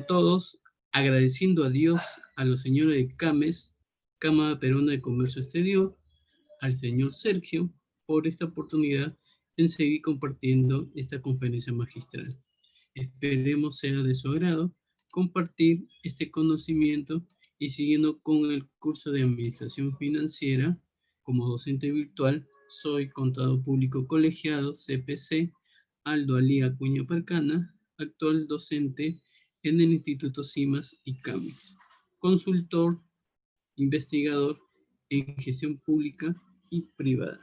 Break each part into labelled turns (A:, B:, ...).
A: todos, agradeciendo a Dios, a los señores de CAMES, Cámara Peruana de Comercio Exterior, al señor Sergio, por esta oportunidad en seguir compartiendo esta conferencia magistral. Esperemos sea de su agrado compartir este conocimiento y siguiendo con el curso de Administración Financiera como docente virtual, soy contador público colegiado, CPC, Aldo Alía Acuña Parcana, actual docente en el Instituto CIMAS y CAMEX, consultor, investigador en gestión pública y privada.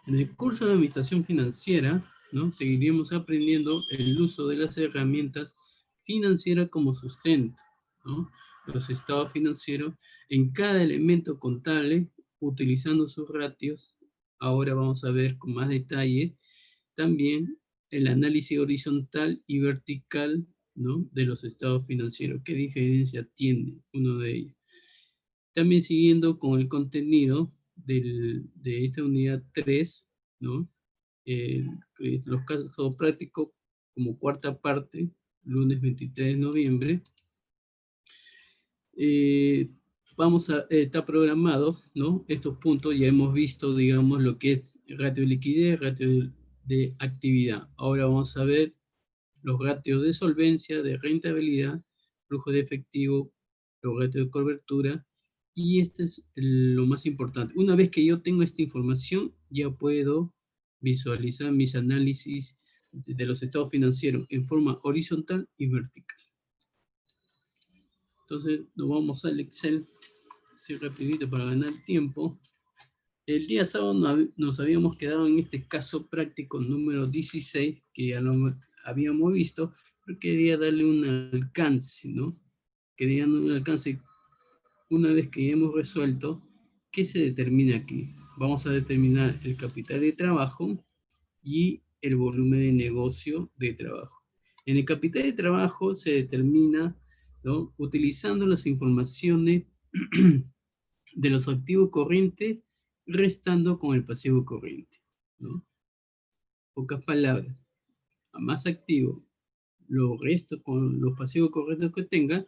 A: En el curso de Administración Financiera, ¿no?, seguiremos aprendiendo el uso de las herramientas financieras como sustento, ¿no?, los estados financieros en cada elemento contable, utilizando sus ratios. Ahora vamos a ver con más detalle también el análisis horizontal y vertical, ¿no?, de los estados financieros. ¿Qué diferencia tiene uno de ellos? También siguiendo con el contenido de esta unidad 3, ¿no? Los casos prácticos como cuarta parte, lunes 23 de noviembre. Está programado, ¿no? Estos puntos ya hemos visto, digamos, lo que es ratio de liquidez, ratio de actividad. Ahora vamos a ver los ratios de solvencia, de rentabilidad, flujo de efectivo, los ratios de cobertura, y este es lo más importante. Una vez que yo tengo esta información, ya puedo visualizar mis análisis de los estados financieros en forma horizontal y vertical. Entonces, nos vamos al Excel, así rapidito para ganar tiempo. El día sábado nos habíamos quedado en este caso práctico número 16, que ya lo habíamos visto, pero quería darle un alcance, ¿no? Quería darle un alcance una vez que ya hemos resuelto. ¿Qué se determina aquí? Vamos a determinar el capital de trabajo y el volumen de negocio de trabajo. En el capital de trabajo se determina, ¿no?, utilizando las informaciones de los activos corrientes, restando con el pasivo corriente, ¿no? Pocas palabras, a más activo lo resto con los pasivos corrientes que tenga,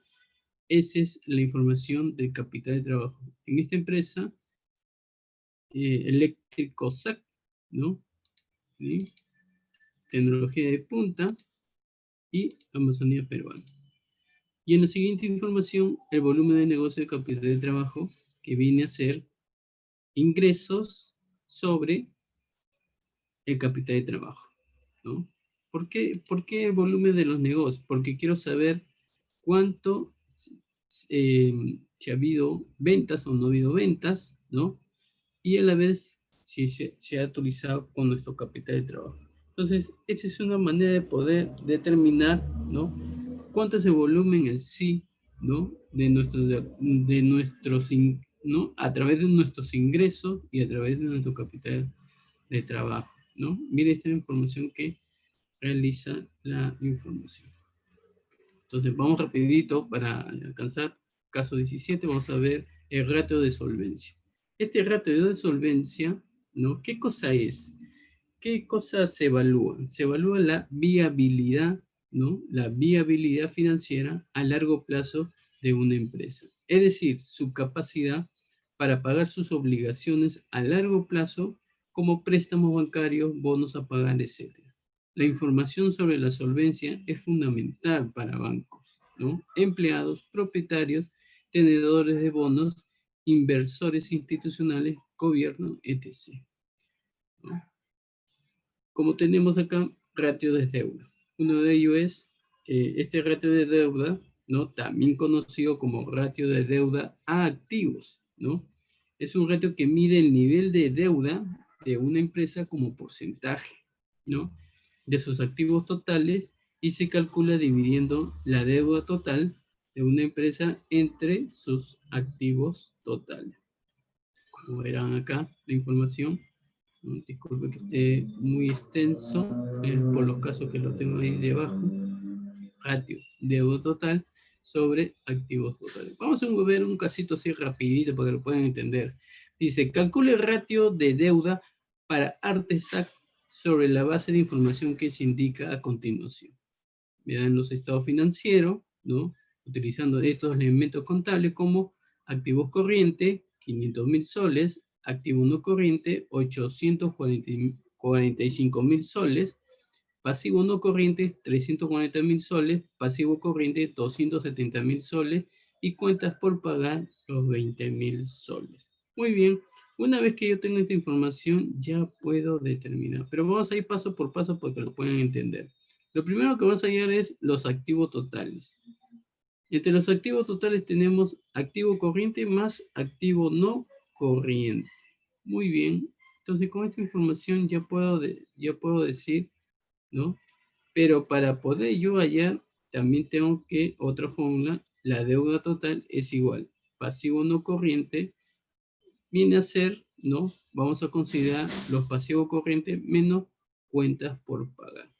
A: esa es la información del capital de trabajo. En esta empresa, Eléctrico SAC, ¿no? ¿Sí? Tecnología de punta y Amazonía peruana. Y en la siguiente información, el volumen de negocio de capital de trabajo, que viene a ser ingresos sobre el capital de trabajo, ¿no? ¿Por qué el volumen de los negocios? Porque quiero saber cuánto, si ha habido ventas o no ha habido ventas, ¿no? Y a la vez si se ha utilizado con nuestro capital de trabajo. Entonces, esa es una manera de poder determinar, ¿no?, cuánto es el volumen en sí, ¿no?, de nuestros, ¿no?, a través de nuestros ingresos y a través de nuestro capital de trabajo, ¿no? Mire esta información que realiza la información. Entonces, vamos rapidito para alcanzar caso 17, vamos a ver el ratio de solvencia. Este ratio de solvencia, ¿no?, ¿qué cosa es? ¿Qué cosas se evalúan? Se evalúa la viabilidad, ¿no?, la viabilidad financiera a largo plazo de una empresa. Es decir, su capacidad para pagar sus obligaciones a largo plazo, como préstamos bancarios, bonos a pagar, etc. La información sobre la solvencia es fundamental para bancos, ¿no?, empleados, propietarios, tenedores de bonos, inversores institucionales, gobierno, etc., ¿no? Como tenemos acá, ratio de deuda. Uno de ellos es este ratio de deuda, ¿no?, también conocido como ratio de deuda a activos, ¿no? Es un ratio que mide el nivel de deuda de una empresa como porcentaje, ¿no?, de sus activos totales, y se calcula dividiendo la deuda total de una empresa entre sus activos totales. Como verán acá, la información. Disculpe que esté muy extenso, por los casos que lo tengo ahí debajo. Ratio, deuda total sobre activos totales. Vamos a ver un casito así rapidito para que lo puedan entender. Dice, calcule el ratio de deuda para Artesac sobre la base de información que se indica a continuación. me dan los estados financieros, ¿no? Utilizando estos elementos contables como activos corrientes, 500.000 soles, activo no corriente, 845.000 soles, pasivo no corriente, 340.000 soles, pasivo corriente, 270.000 soles, y cuentas por pagar, los 20.000 soles. Muy bien, una vez que yo tengo esta información, ya puedo determinar, pero vamos a ir paso por paso para que lo puedan entender. Lo primero que vamos a hallar es los activos totales. Entre los activos totales tenemos activo corriente más activo no corriente. Muy bien. Entonces, con esta información ya puedo decir, ¿no? Pero para poder yo hallar, también tengo que, otra fórmula, la deuda total es igual. Pasivo no corriente viene a ser, ¿no? Vamos a considerar los pasivos corrientes menos cuentas por pagar.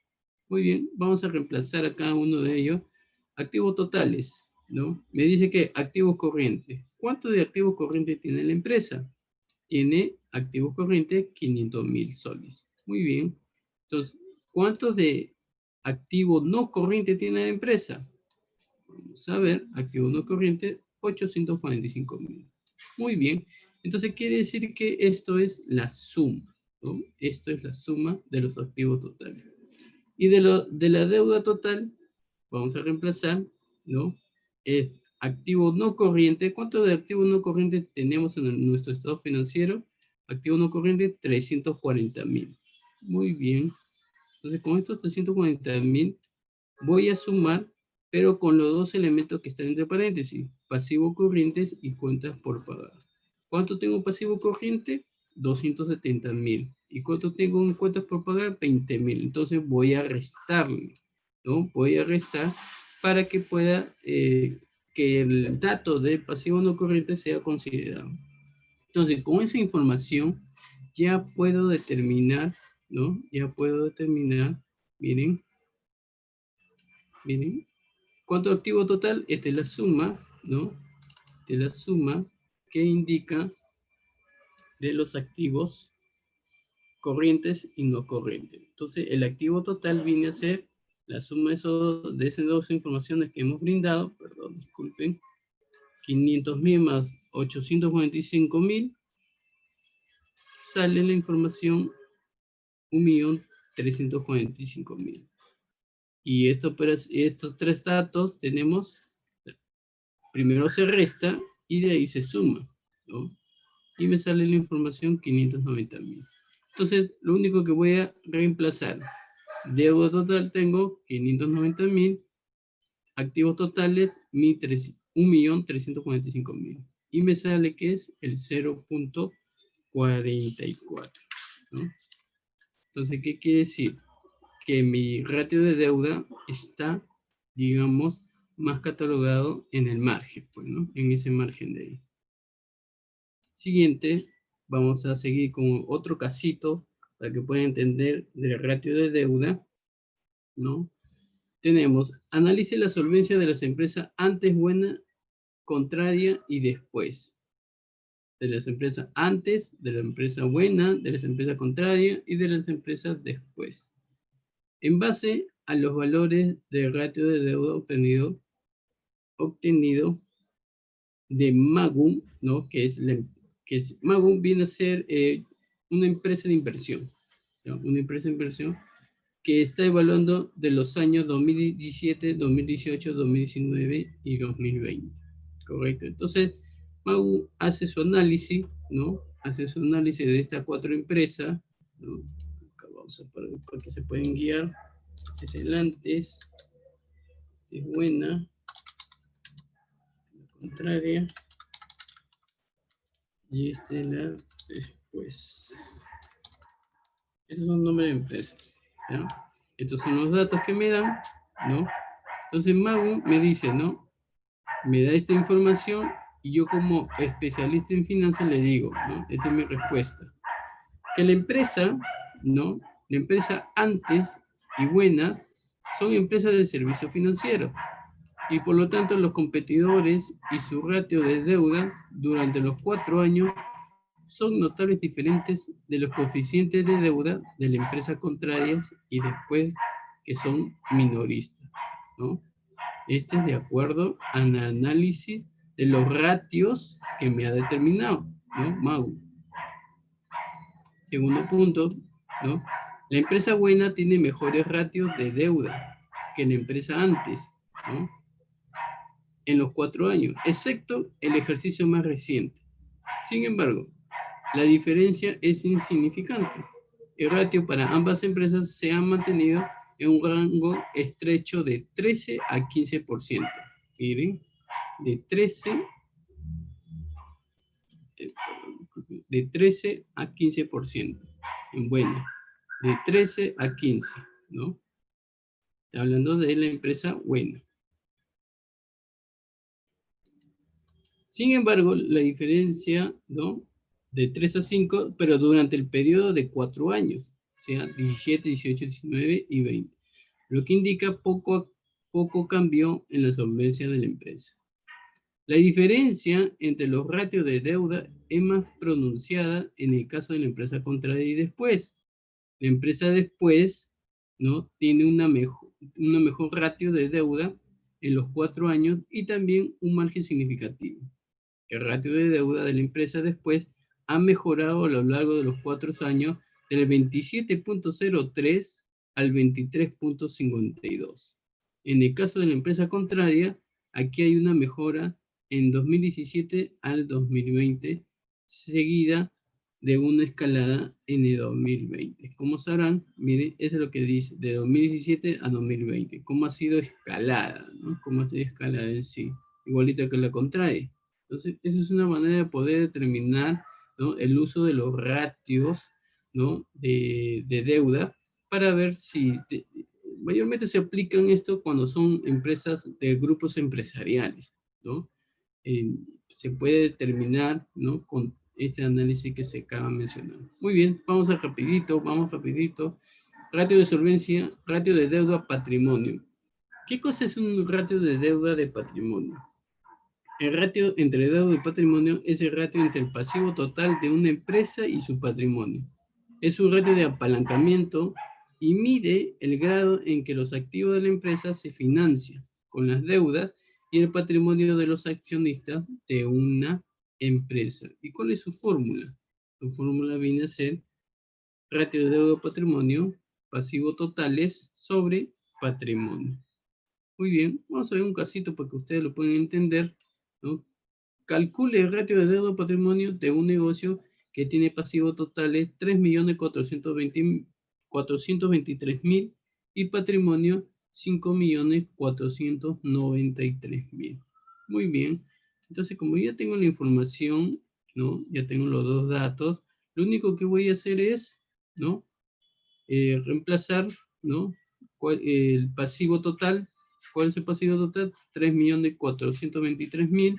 A: Muy bien, vamos a reemplazar a cada uno de ellos. Activos totales, ¿no? Me dice que activos corrientes. ¿Cuánto de activos corrientes tiene la empresa? Tiene activos corrientes 500.000 soles. Muy bien. Entonces, ¿cuánto de activos no corrientes tiene la empresa? Vamos a ver, activos no corrientes, 845.000. Muy bien. Entonces, quiere decir que esto es la suma, ¿no? Esto es la suma de los activos totales. Y de la deuda total, vamos a reemplazar, ¿no? Activo no corriente. ¿Cuánto de activos no corrientes tenemos en nuestro estado financiero? Activo no corriente, 340.000. Muy bien. Entonces, con estos 340.000 voy a sumar, pero con los dos elementos que están entre paréntesis, pasivo corrientes y cuentas por pagar. ¿Cuánto tengo pasivo corriente? 270.000. ¿Y cuánto tengo en cuentas por pagar? 20.000. Entonces voy a restarle, ¿no? Voy a restar para que pueda, que el dato de pasivo no corriente sea considerado. Entonces, con esa información ya puedo determinar, ¿no? Ya puedo determinar, miren, miren, ¿cuánto activo total? Esta es la suma, ¿no? Esta es la suma que indica de los activos corrientes y no corrientes. Entonces, el activo total viene a ser la suma de esas dos informaciones que hemos brindado, perdón, disculpen, 500.000 más 845.000, sale la información 1.345.000. Y estos tres datos tenemos, primero se resta y de ahí se suma, ¿no? Y me sale la información 590.000. Entonces, lo único que voy a reemplazar, deuda total tengo 590.000, activos totales 1.345.000. Y me sale que es el 0.44, ¿no? Entonces, ¿qué quiere decir? Que mi ratio de deuda está, digamos, más catalogado en el margen, pues, ¿no? En ese margen de ahí. Siguiente, vamos a seguir con otro casito para que puedan entender del ratio de deuda, ¿no? Tenemos, analice la solvencia de las empresas antes, buena, contraria y después. De las empresas antes, de la empresa buena, de las empresas contrarias y de las empresas después. En base a los valores de ratio de deuda obtenido de Magum, ¿no? Magum viene a ser una empresa de inversión, ¿no? Una empresa de inversión que está evaluando de los años 2017, 2018, 2019 y 2020. Correcto. Entonces, Magum hace su análisis, ¿no? Hace su análisis de estas cuatro empresas, ¿no? Acá vamos a poner para que se pueden guiar. Este es el antes, es buena, la contraria, y este es la después. Estos son nombres de empresas, ¿ya? Estos son los datos que me dan, ¿no? Entonces Magu me dice, ¿no? Me da esta información y yo como especialista en finanzas le digo, ¿no? Esta es mi respuesta. Que la empresa, ¿no? La empresa antes y buena son empresas de servicio financiero. Y por lo tanto los competidores y su ratio de deuda durante los 4 años son notables diferentes de los coeficientes de deuda de la empresa contrarias y después que son minoristas. ¿no? Este es de acuerdo al análisis de los ratios que me ha determinado, ¿no? Mau. Segundo punto, ¿no? La empresa buena tiene mejores ratios de deuda que la empresa antes, ¿no? En los 4 años, excepto el ejercicio más reciente. Sin embargo, la diferencia es insignificante. El ratio para ambas empresas se ha mantenido en un rango estrecho de 13 a 15%. Miren, de 13, de 13 a 15%. En bueno, de 13 a 15, ¿no? Está hablando de la empresa buena. Sin embargo, la diferencia, ¿no? De 3 a 5, pero durante el periodo de 4 años, o sea, 17, 18, 19 y 20, lo que indica poco cambio en la solvencia de la empresa. La diferencia entre los ratios de deuda es más pronunciada en el caso de la empresa contraria y después. La empresa después, ¿no? Tiene una mejor ratio de deuda en los 4 años y también un margen significativo. El ratio de deuda de la empresa después ha mejorado a lo largo de los 4 años del 27.03 al 23.52. En el caso de la empresa contraria, aquí hay una mejora en 2017 al 2020, seguida de una escalada en el 2020. Como sabrán, miren, eso es lo que dice, de 2017 a 2020, cómo ha sido escalada, ¿no? Cómo ha sido escalada en sí, igualito que la contraria. Entonces, esa es una manera de poder determinar, ¿no? El uso de los ratios, ¿no? de deuda para ver si mayormente se aplican esto cuando son empresas de grupos empresariales, ¿no? Se puede determinar, ¿no? Con este análisis que se acaba de mencionar. Muy bien, vamos rapidito. Ratio de solvencia, ratio de deuda, patrimonio. ¿Qué cosa es un ratio de deuda de patrimonio? El ratio entre deuda y patrimonio es el ratio entre el pasivo total de una empresa y su patrimonio. Es un ratio de apalancamiento y mide el grado en que los activos de la empresa se financian con las deudas y el patrimonio de los accionistas de una empresa. ¿Y cuál es su fórmula? Su fórmula viene a ser ratio de deuda-patrimonio, pasivos totales sobre patrimonio. Muy bien, vamos a ver un casito para que ustedes lo puedan entender, ¿no? Calcule el ratio de deuda patrimonio de un negocio que tiene pasivos totales 3.423.000 y patrimonio 5.493.000. Muy bien. Entonces, como ya tengo la información, ¿no? Ya tengo los dos datos, lo único que voy a hacer es, ¿no? Reemplazar, ¿no? El pasivo total. ¿Cuál es el pasivo total? 3.423.000.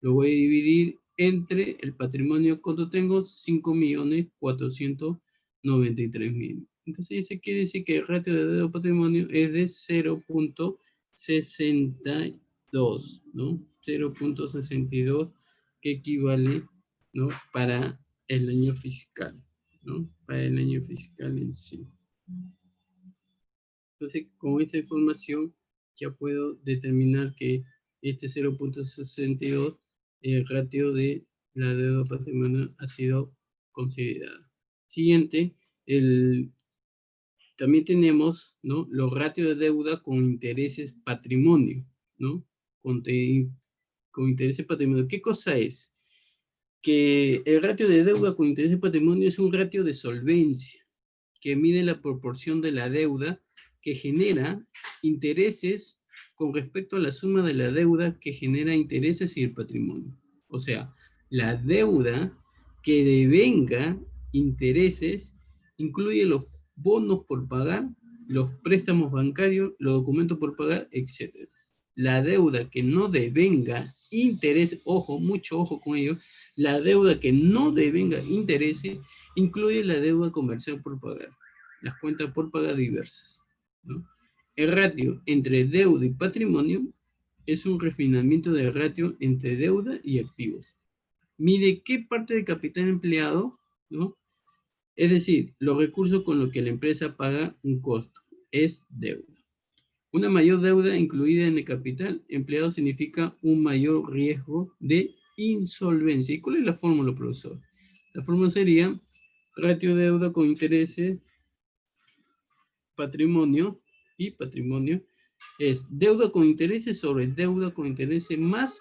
A: Lo voy a dividir entre el patrimonio. ¿Cuánto tengo? 5.493.000. Entonces, eso quiere decir que el ratio de deuda patrimonio es de 0.62, ¿no? 0.62, que equivale, ¿no? Para el año fiscal, ¿no? Para el año fiscal en sí. Entonces, con esta información ya puedo determinar que este 0.62, el ratio de la deuda patrimonial, ha sido considerado. Siguiente, también tenemos, ¿no? Los ratios de deuda con intereses patrimonio, ¿no? Con intereses patrimonio. ¿Qué cosa es? Que el ratio de deuda con intereses patrimonio es un ratio de solvencia que mide la proporción de la deuda que genera intereses con respecto a la suma de la deuda que genera intereses y el patrimonio. O sea, la deuda que devenga intereses incluye los bonos por pagar, los préstamos bancarios, los documentos por pagar, etc. La deuda que no devenga interés, ojo, mucho ojo con ello, la deuda que no devenga intereses incluye la deuda comercial por pagar, las cuentas por pagar diversas, ¿no? El ratio entre deuda y patrimonio es un refinamiento del ratio entre deuda y activos. Mide qué parte del capital empleado, ¿no? Es decir, los recursos con los que la empresa paga un costo, es deuda. Una mayor deuda incluida en el capital empleado significa un mayor riesgo de insolvencia. ¿Y cuál es la fórmula, profesor? La fórmula sería ratio de deuda con intereses, patrimonio y patrimonio es deuda con intereses sobre deuda con intereses más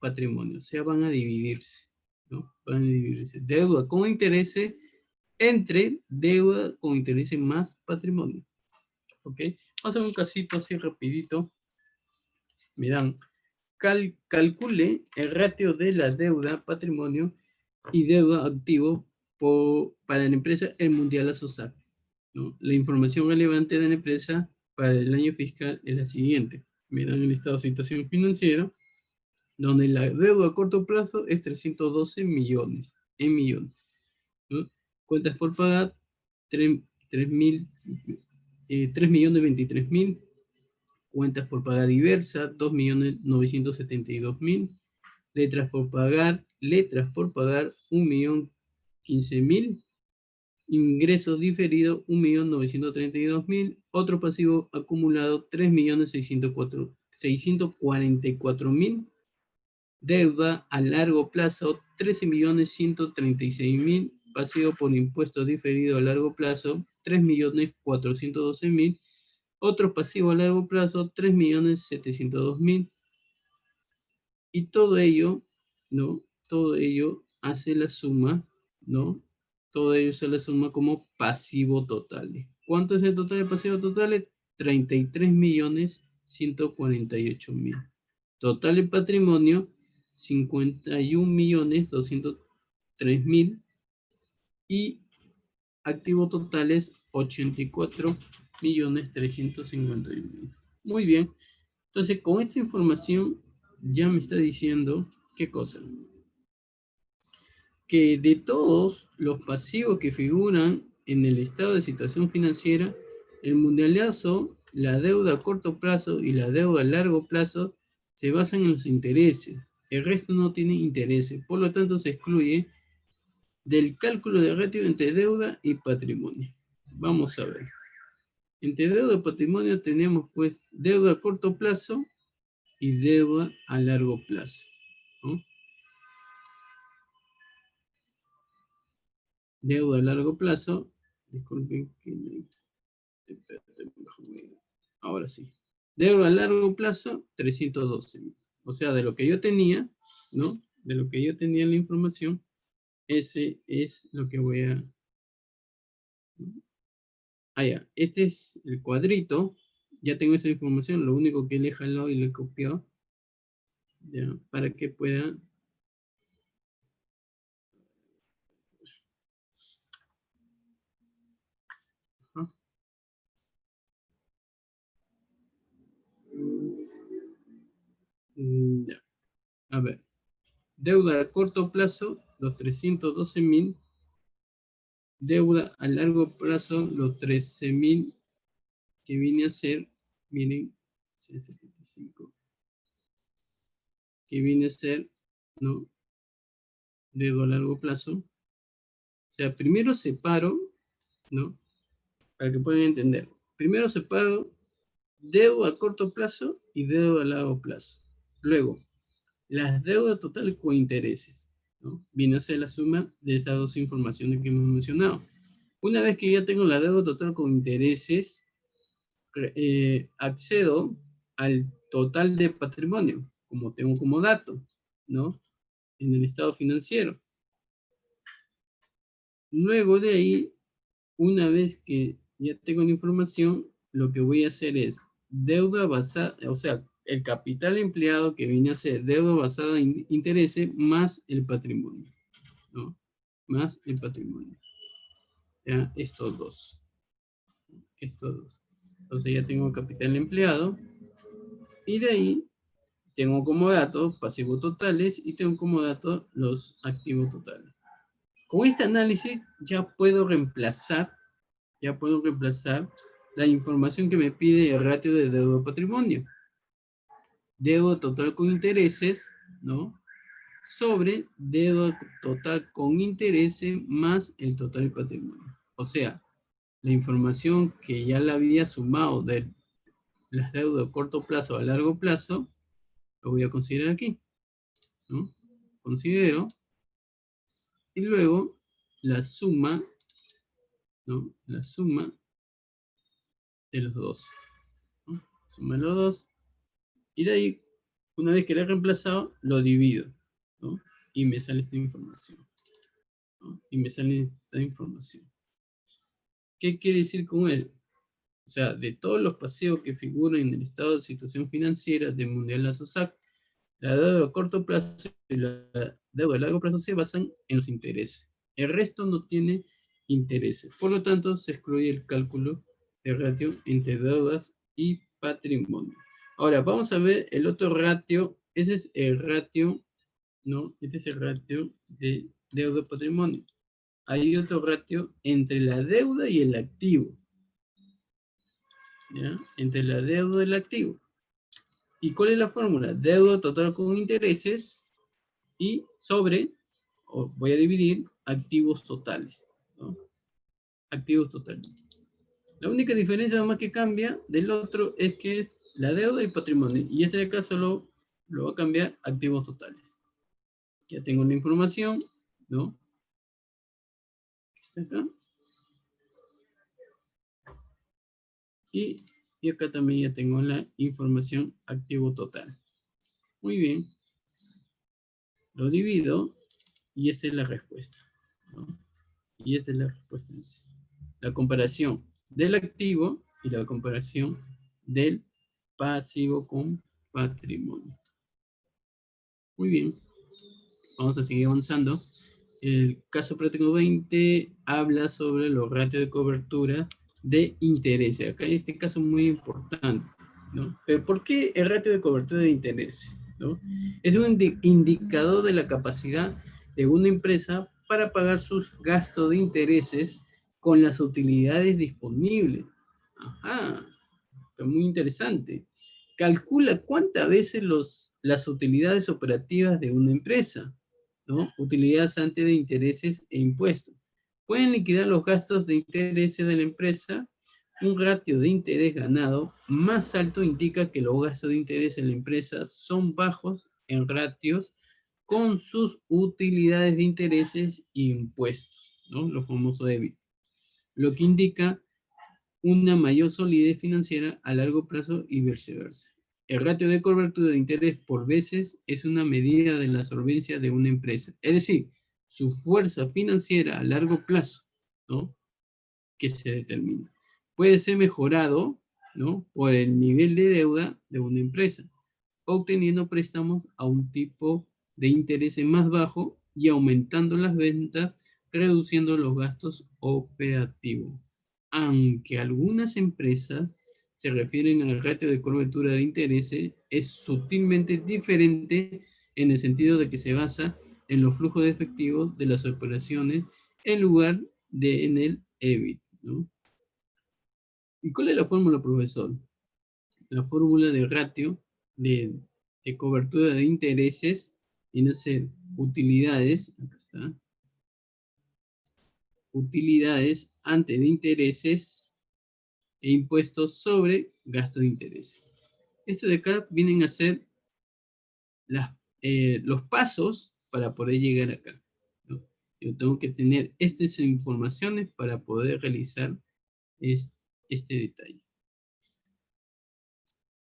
A: patrimonio. O sea, van a dividirse, ¿no? Van a dividirse. Deuda con intereses entre deuda con intereses más patrimonio. ¿Ok? Vamos a hacer un casito así rapidito. Miran, calcule el ratio de la deuda patrimonio y deuda activo para la empresa El Mundial Asociado, ¿no? La información relevante de la empresa para el año fiscal es la siguiente. Me dan el estado de situación financiera, donde la deuda a corto plazo es 312 millones, en millones, ¿no? Cuentas por pagar, 3.023.000. Cuentas por pagar diversa, 2.972.000. Letras por pagar, 1.015.000. Ingresos diferidos, 1.932.000. Otro pasivo acumulado, 3.644.000. Deuda a largo plazo, 13.136.000. Pasivo por impuestos diferidos a largo plazo, 3.412.000. Otro pasivo a largo plazo, 3.702.000. Y todo ello, ¿no? Todo ello hace la suma, ¿no? Todo ello se la suma como pasivo total. ¿Cuánto es el total de pasivo totales? 33.148.000. Total de patrimonio, 51.203.000. Y activos totales, 84.351.000. Muy bien. Entonces, con esta información ya me está diciendo, ¿qué cosa? Que de todos los pasivos que figuran en el estado de situación financiera, el mundialazo, la deuda a corto plazo y la deuda a largo plazo se basan en los intereses. El resto no tiene intereses. Por lo tanto, se excluye del cálculo de ratio entre deuda y patrimonio. Vamos a ver. Entre deuda y patrimonio tenemos pues deuda a corto plazo y deuda a largo plazo, ¿no? Deuda a largo plazo, disculpen que ahora sí. Deuda a largo plazo, 312.000. O sea, de lo que yo tenía, ¿no? De lo que yo tenía en la información, ese es lo que voy a... Ah, ya. Este es el cuadrito. Ya tengo esa información. Lo único que le he jalado y le he copiado, ya, para que pueda... ¿no? Ya. A ver. Deuda a corto plazo, los 312.000. Deuda a largo plazo, los 13.000, que viene a ser, miren, 175, que viene a ser, ¿no? Deuda a largo plazo. O sea, primero separo, ¿no? Para que puedan entender. Primero separo deuda a corto plazo y deuda a largo plazo. Luego, las deudas totales con intereses, ¿no? Viene a ser la suma de esas dos informaciones que hemos mencionado. Una vez que ya tengo la deuda total con intereses, accedo al total de patrimonio, como tengo como dato, ¿no? En el estado financiero. Luego de ahí, una vez que ya tengo la información, lo que voy a hacer es deuda basada, o sea, el capital empleado que viene a ser deuda basada en intereses más el patrimonio, ¿no? Más el patrimonio. Ya, estos dos. Estos dos. Entonces ya tengo capital empleado y de ahí tengo como datos pasivos totales y tengo como datos los activos totales. Con este análisis ya puedo reemplazar la información que me pide el ratio de deuda patrimonio. Deuda total con intereses, ¿no? Sobre deuda total con intereses más el total patrimonio. O sea, la información que ya la había sumado de las deudas a corto plazo, a largo plazo, lo voy a considerar aquí, ¿no? Considero, y luego la suma, ¿no? La suma de los dos, ¿no? Suma de los dos, y de ahí, una vez que lo he reemplazado, lo divido, ¿no? Y me sale esta información, ¿no? Y me sale esta información. ¿Qué quiere decir con él? O sea, de todos los pasivos que figuran en el estado de situación financiera de Mundial Asosac, la deuda a corto plazo y la deuda a largo plazo se basan en los intereses. El resto no tiene intereses. Por lo tanto, se excluye el cálculo de ratio entre deudas y patrimonio. Ahora, vamos a ver el otro ratio. Ese es el ratio, ¿no? Este es el ratio de deuda-patrimonio. Hay otro ratio entre la deuda y el activo, ¿ya? Entre la deuda y el activo. ¿Y cuál es la fórmula? Deuda total con intereses y sobre, o voy a dividir, activos totales, ¿no? Activos totales. La única diferencia más que cambia del otro es que es la deuda y patrimonio. Y este de acá solo lo va a cambiar activos totales. Ya tengo la información, ¿no? Está acá. Y acá también ya tengo la información activo total. Muy bien. Lo divido y esta es la respuesta, ¿no? Y esta es la respuesta en sí. La comparación del activo y la comparación del pasivo con patrimonio. Muy bien. Vamos a seguir avanzando. El caso práctico 20 habla sobre los ratios de cobertura de interés. Acá en este caso muy importante, ¿no? Pero ¿por qué el ratio de cobertura de interés? ¿No? Es un indicador de la capacidad de una empresa para pagar sus gastos de intereses con las utilidades disponibles. Ajá, está muy interesante. Calcula cuántas veces las utilidades operativas de una empresa, ¿no? Utilidades antes de intereses e impuestos. Pueden liquidar los gastos de intereses de la empresa. Un ratio de interés ganado más alto indica que los gastos de interés en la empresa son bajos en ratios con sus utilidades de intereses e impuestos, ¿no? Los famosos EBIT. Lo que indica una mayor solidez financiera a largo plazo y viceversa. El ratio de cobertura de interés por veces es una medida de la solvencia de una empresa, es decir, su fuerza financiera a largo plazo, ¿no? Que se determina. Puede ser mejorado, ¿no? Por el nivel de deuda de una empresa, obteniendo préstamos a un tipo de interés más bajo y aumentando las ventas, reduciendo los gastos operativos. Aunque algunas empresas se refieren al ratio de cobertura de intereses, es sutilmente diferente en el sentido de que se basa en los flujos de efectivo de las operaciones en lugar de en el EBIT, ¿no? ¿Y cuál es la fórmula, profesor? La fórmula de ratio de, de cobertura de intereses viene a ser utilidades, acá está, utilidades antes de intereses e impuestos sobre gastos de intereses. Esto de acá vienen a ser los pasos para poder llegar acá, ¿no? Yo tengo que tener estas informaciones para poder realizar este detalle.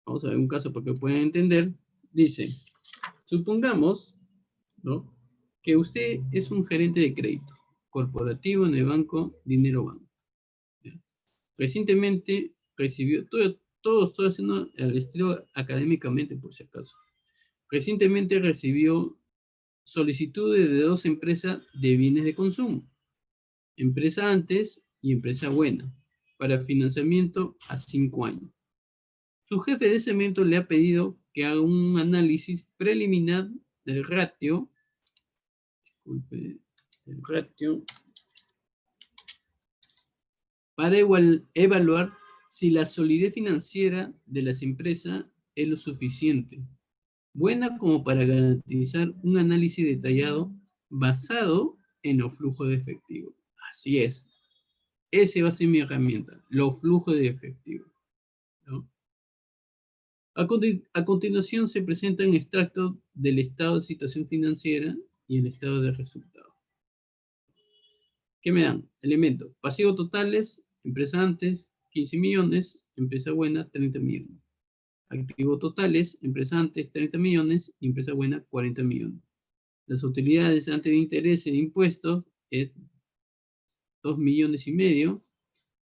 A: Vamos a ver un caso para que puedan entender. Dice, supongamos, ¿no?, que usted es un gerente de crédito corporativo en el banco Dinero Banco, ¿ya? Recientemente recibió, todo estoy haciendo al estilo académicamente por si acaso. Recientemente recibió solicitudes de dos empresas de bienes de consumo, empresa antes y empresa buena, para financiamiento a 5 años. Su jefe de cemento le ha pedido que haga un análisis preliminar del ratio, disculpe, del ratio, para evaluar si la solidez financiera de las empresas es lo suficiente, buena como para garantizar un análisis detallado basado en los flujos de efectivo. Así es. Ese va a ser mi herramienta, los flujos de efectivo, ¿no? A continuación se presentan extractos del estado de situación financiera y el estado de resultado. ¿Qué me dan? Elementos. Pasivos totales, empresa antes, 15 millones, empresa buena, 30 millones. Activos totales, empresa antes, 30 millones, y empresa buena, 40 millones. Las utilidades antes de intereses e impuestos es 2 millones y medio,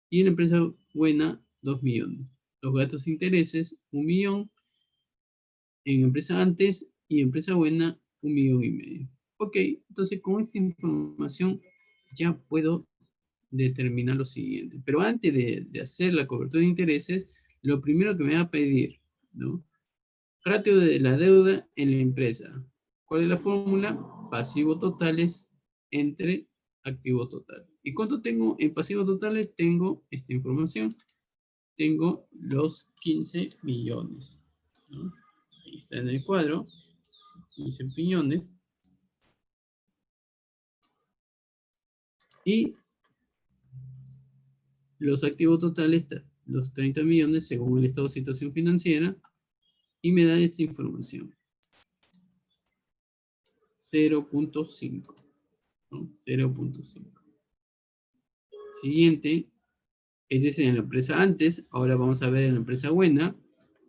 A: y en la empresa buena, 2 millones. Los gastos de intereses, 1 millón, en empresa antes y empresa buena, 1 millón y medio. Ok, entonces con esta información ya puedo determinar lo siguiente. Pero antes de hacer la cobertura de intereses, lo primero que me va a pedir, ¿no? Ratio de la deuda en la empresa. ¿Cuál es la fórmula? Pasivos totales entre activo total. ¿Y cuánto tengo en pasivos totales? Tengo esta información. Tengo los 15 millones, ¿no? Ahí está en el cuadro. 15 millones. Y los activos totales, los 30 millones según el estado de situación financiera. Y me da esta información. 0.5, ¿no? 0.5. Siguiente, este es en la empresa antes, ahora vamos a ver en la empresa buena,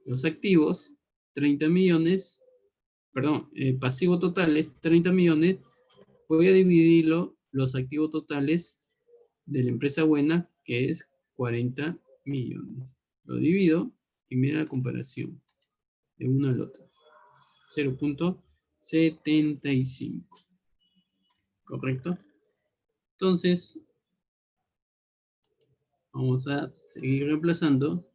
A: los activos, 30 millones, perdón, pasivos totales, 30 millones, voy a dividirlo, los activos totales de la empresa buena, que es 40 millones. Lo divido y mira la comparación de uno al otro. 0.75. ¿Correcto? Entonces, vamos a seguir reemplazando,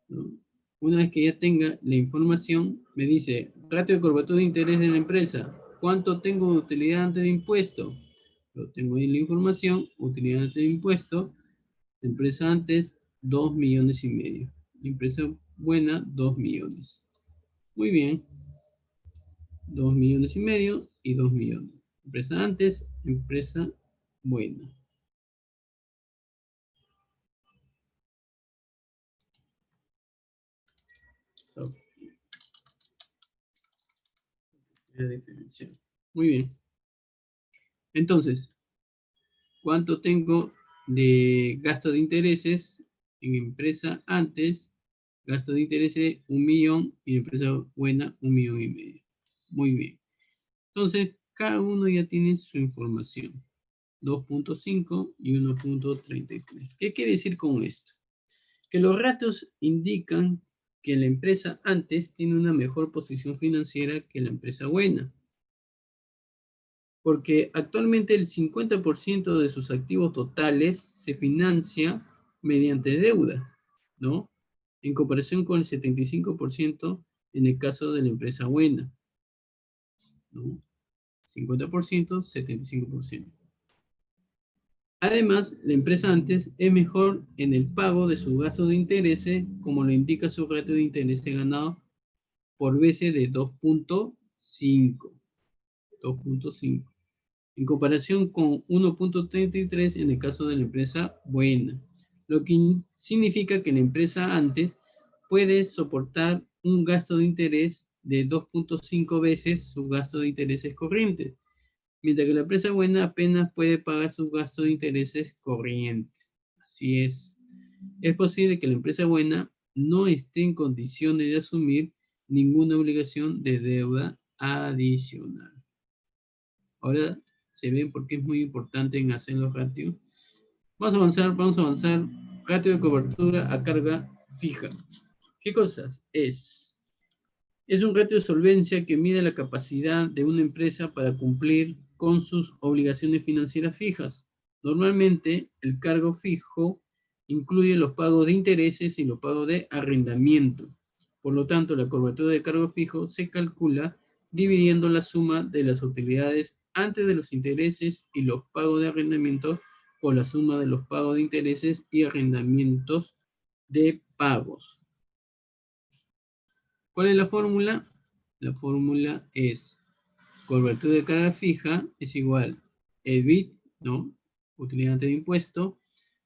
A: ¿no? Una vez que ya tenga la información, me dice, ratio de cobertura de interés de la empresa. ¿Cuánto tengo de utilidad antes de impuesto? Lo tengo ahí en la información, utilidad antes de impuesto. Empresa antes, 2 millones y medio. Empresa buena, 2 millones. Muy bien. 2 millones y medio y 2 millones. Empresa antes, empresa buena. So, la diferencial. Muy bien. Entonces, ¿cuánto tengo de gasto de intereses en empresa antes? Gasto de intereses 1 millón y en empresa buena 1 millón y medio. Muy bien. Entonces, cada uno ya tiene su información. 2.5 y 1.33. ¿Qué quiere decir con esto? Que los ratios indican que la empresa antes tiene una mejor posición financiera que la empresa buena. Porque actualmente el 50% de sus activos totales se financia mediante deuda, ¿no? En comparación con el 75% en el caso de la empresa buena, ¿no? 50%, 75%. Además, la empresa antes es mejor en el pago de sus gastos de intereses, como lo indica su ratio de interés ganado por veces de 2.5. 2.5. En comparación con 1.33 en el caso de la empresa buena, lo que significa que la empresa antes puede soportar un gasto de interés de 2.5 veces su gasto de intereses corrientes, mientras que la empresa buena apenas puede pagar sus gastos de intereses corrientes. Así es. Es posible que la empresa buena no esté en condiciones de asumir ninguna obligación de deuda adicional. Ahora se ven por qué es muy importante en hacer los ratios. Vamos a avanzar. Ratio de cobertura a carga fija. ¿Qué cosas es? Es un ratio de solvencia que mide la capacidad de una empresa para cumplir con sus obligaciones financieras fijas. Normalmente, el cargo fijo incluye los pagos de intereses y los pagos de arrendamiento. Por lo tanto, la cobertura de cargo fijo se calcula dividiendo la suma de las utilidades antes de los intereses y los pagos de arrendamiento por la suma de los pagos de intereses y arrendamientos de pagos. ¿Cuál es la fórmula? La fórmula es cobertura de carga fija es igual EBIT, ¿no? Utilidad de impuesto,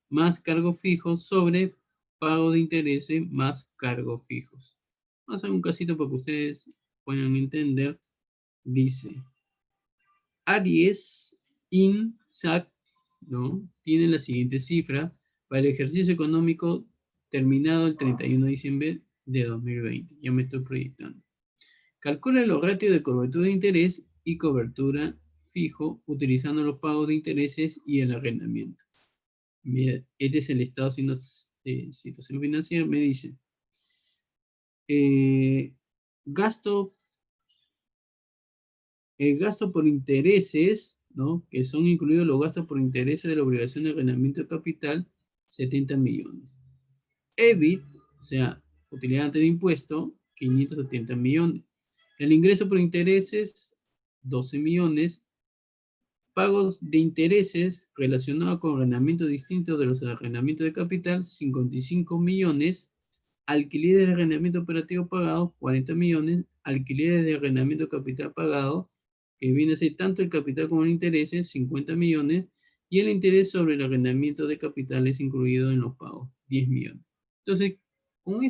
A: más cargo fijo sobre pago de intereses más cargos fijos. Vamos a hacer un casito para que ustedes puedan entender. Dice, Aries INSAC, ¿no? Tiene la siguiente cifra para el ejercicio económico terminado el 31 de diciembre de 2020. Ya me estoy proyectando. Calcula los ratios de cobertura de interés y cobertura fijo utilizando los pagos de intereses y el arrendamiento. Este es el estado de situación financiera. Me dice, gasto el gasto por intereses, ¿no? Que son incluidos los gastos por intereses de la obligación de arrendamiento de capital, 70 millones. EBIT, o sea, utilidad antes de impuesto, 570 millones. El ingreso por intereses, 12 millones. Pagos de intereses relacionados con arrendamientos distintos de los arrendamientos de capital, 55 millones. Alquileres de arrendamiento operativo pagados, 40 millones. Alquileres de arrendamiento capital pagado, que viene a ser tanto el capital como el interés, 50 millones. Y el interés sobre el arrendamiento de capitales incluido en los pagos, 10 millones. Entonces, con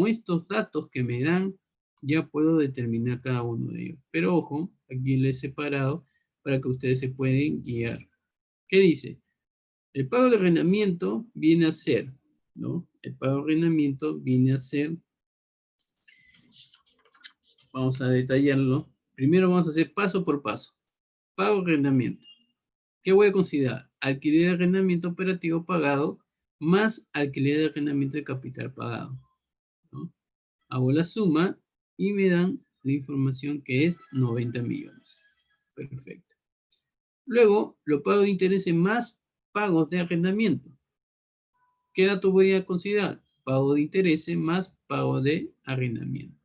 A: estos datos que me dan, ya puedo determinar cada uno de ellos. Pero ojo, aquí les he separado para que ustedes se pueden guiar. ¿Qué dice? El pago de arrendamiento viene a ser, ¿no? El pago de arrendamiento viene a ser, vamos a detallarlo. Primero vamos a hacer paso por paso. Pago de arrendamiento. ¿Qué voy a considerar? Alquiler de arrendamiento operativo pagado más alquiler de arrendamiento de capital pagado, ¿no? Hago la suma y me dan la información que es 90 millones. Perfecto. Luego, los pagos de intereses más pagos de arrendamiento. ¿Qué dato voy a considerar? Pago de intereses más pago de arrendamiento.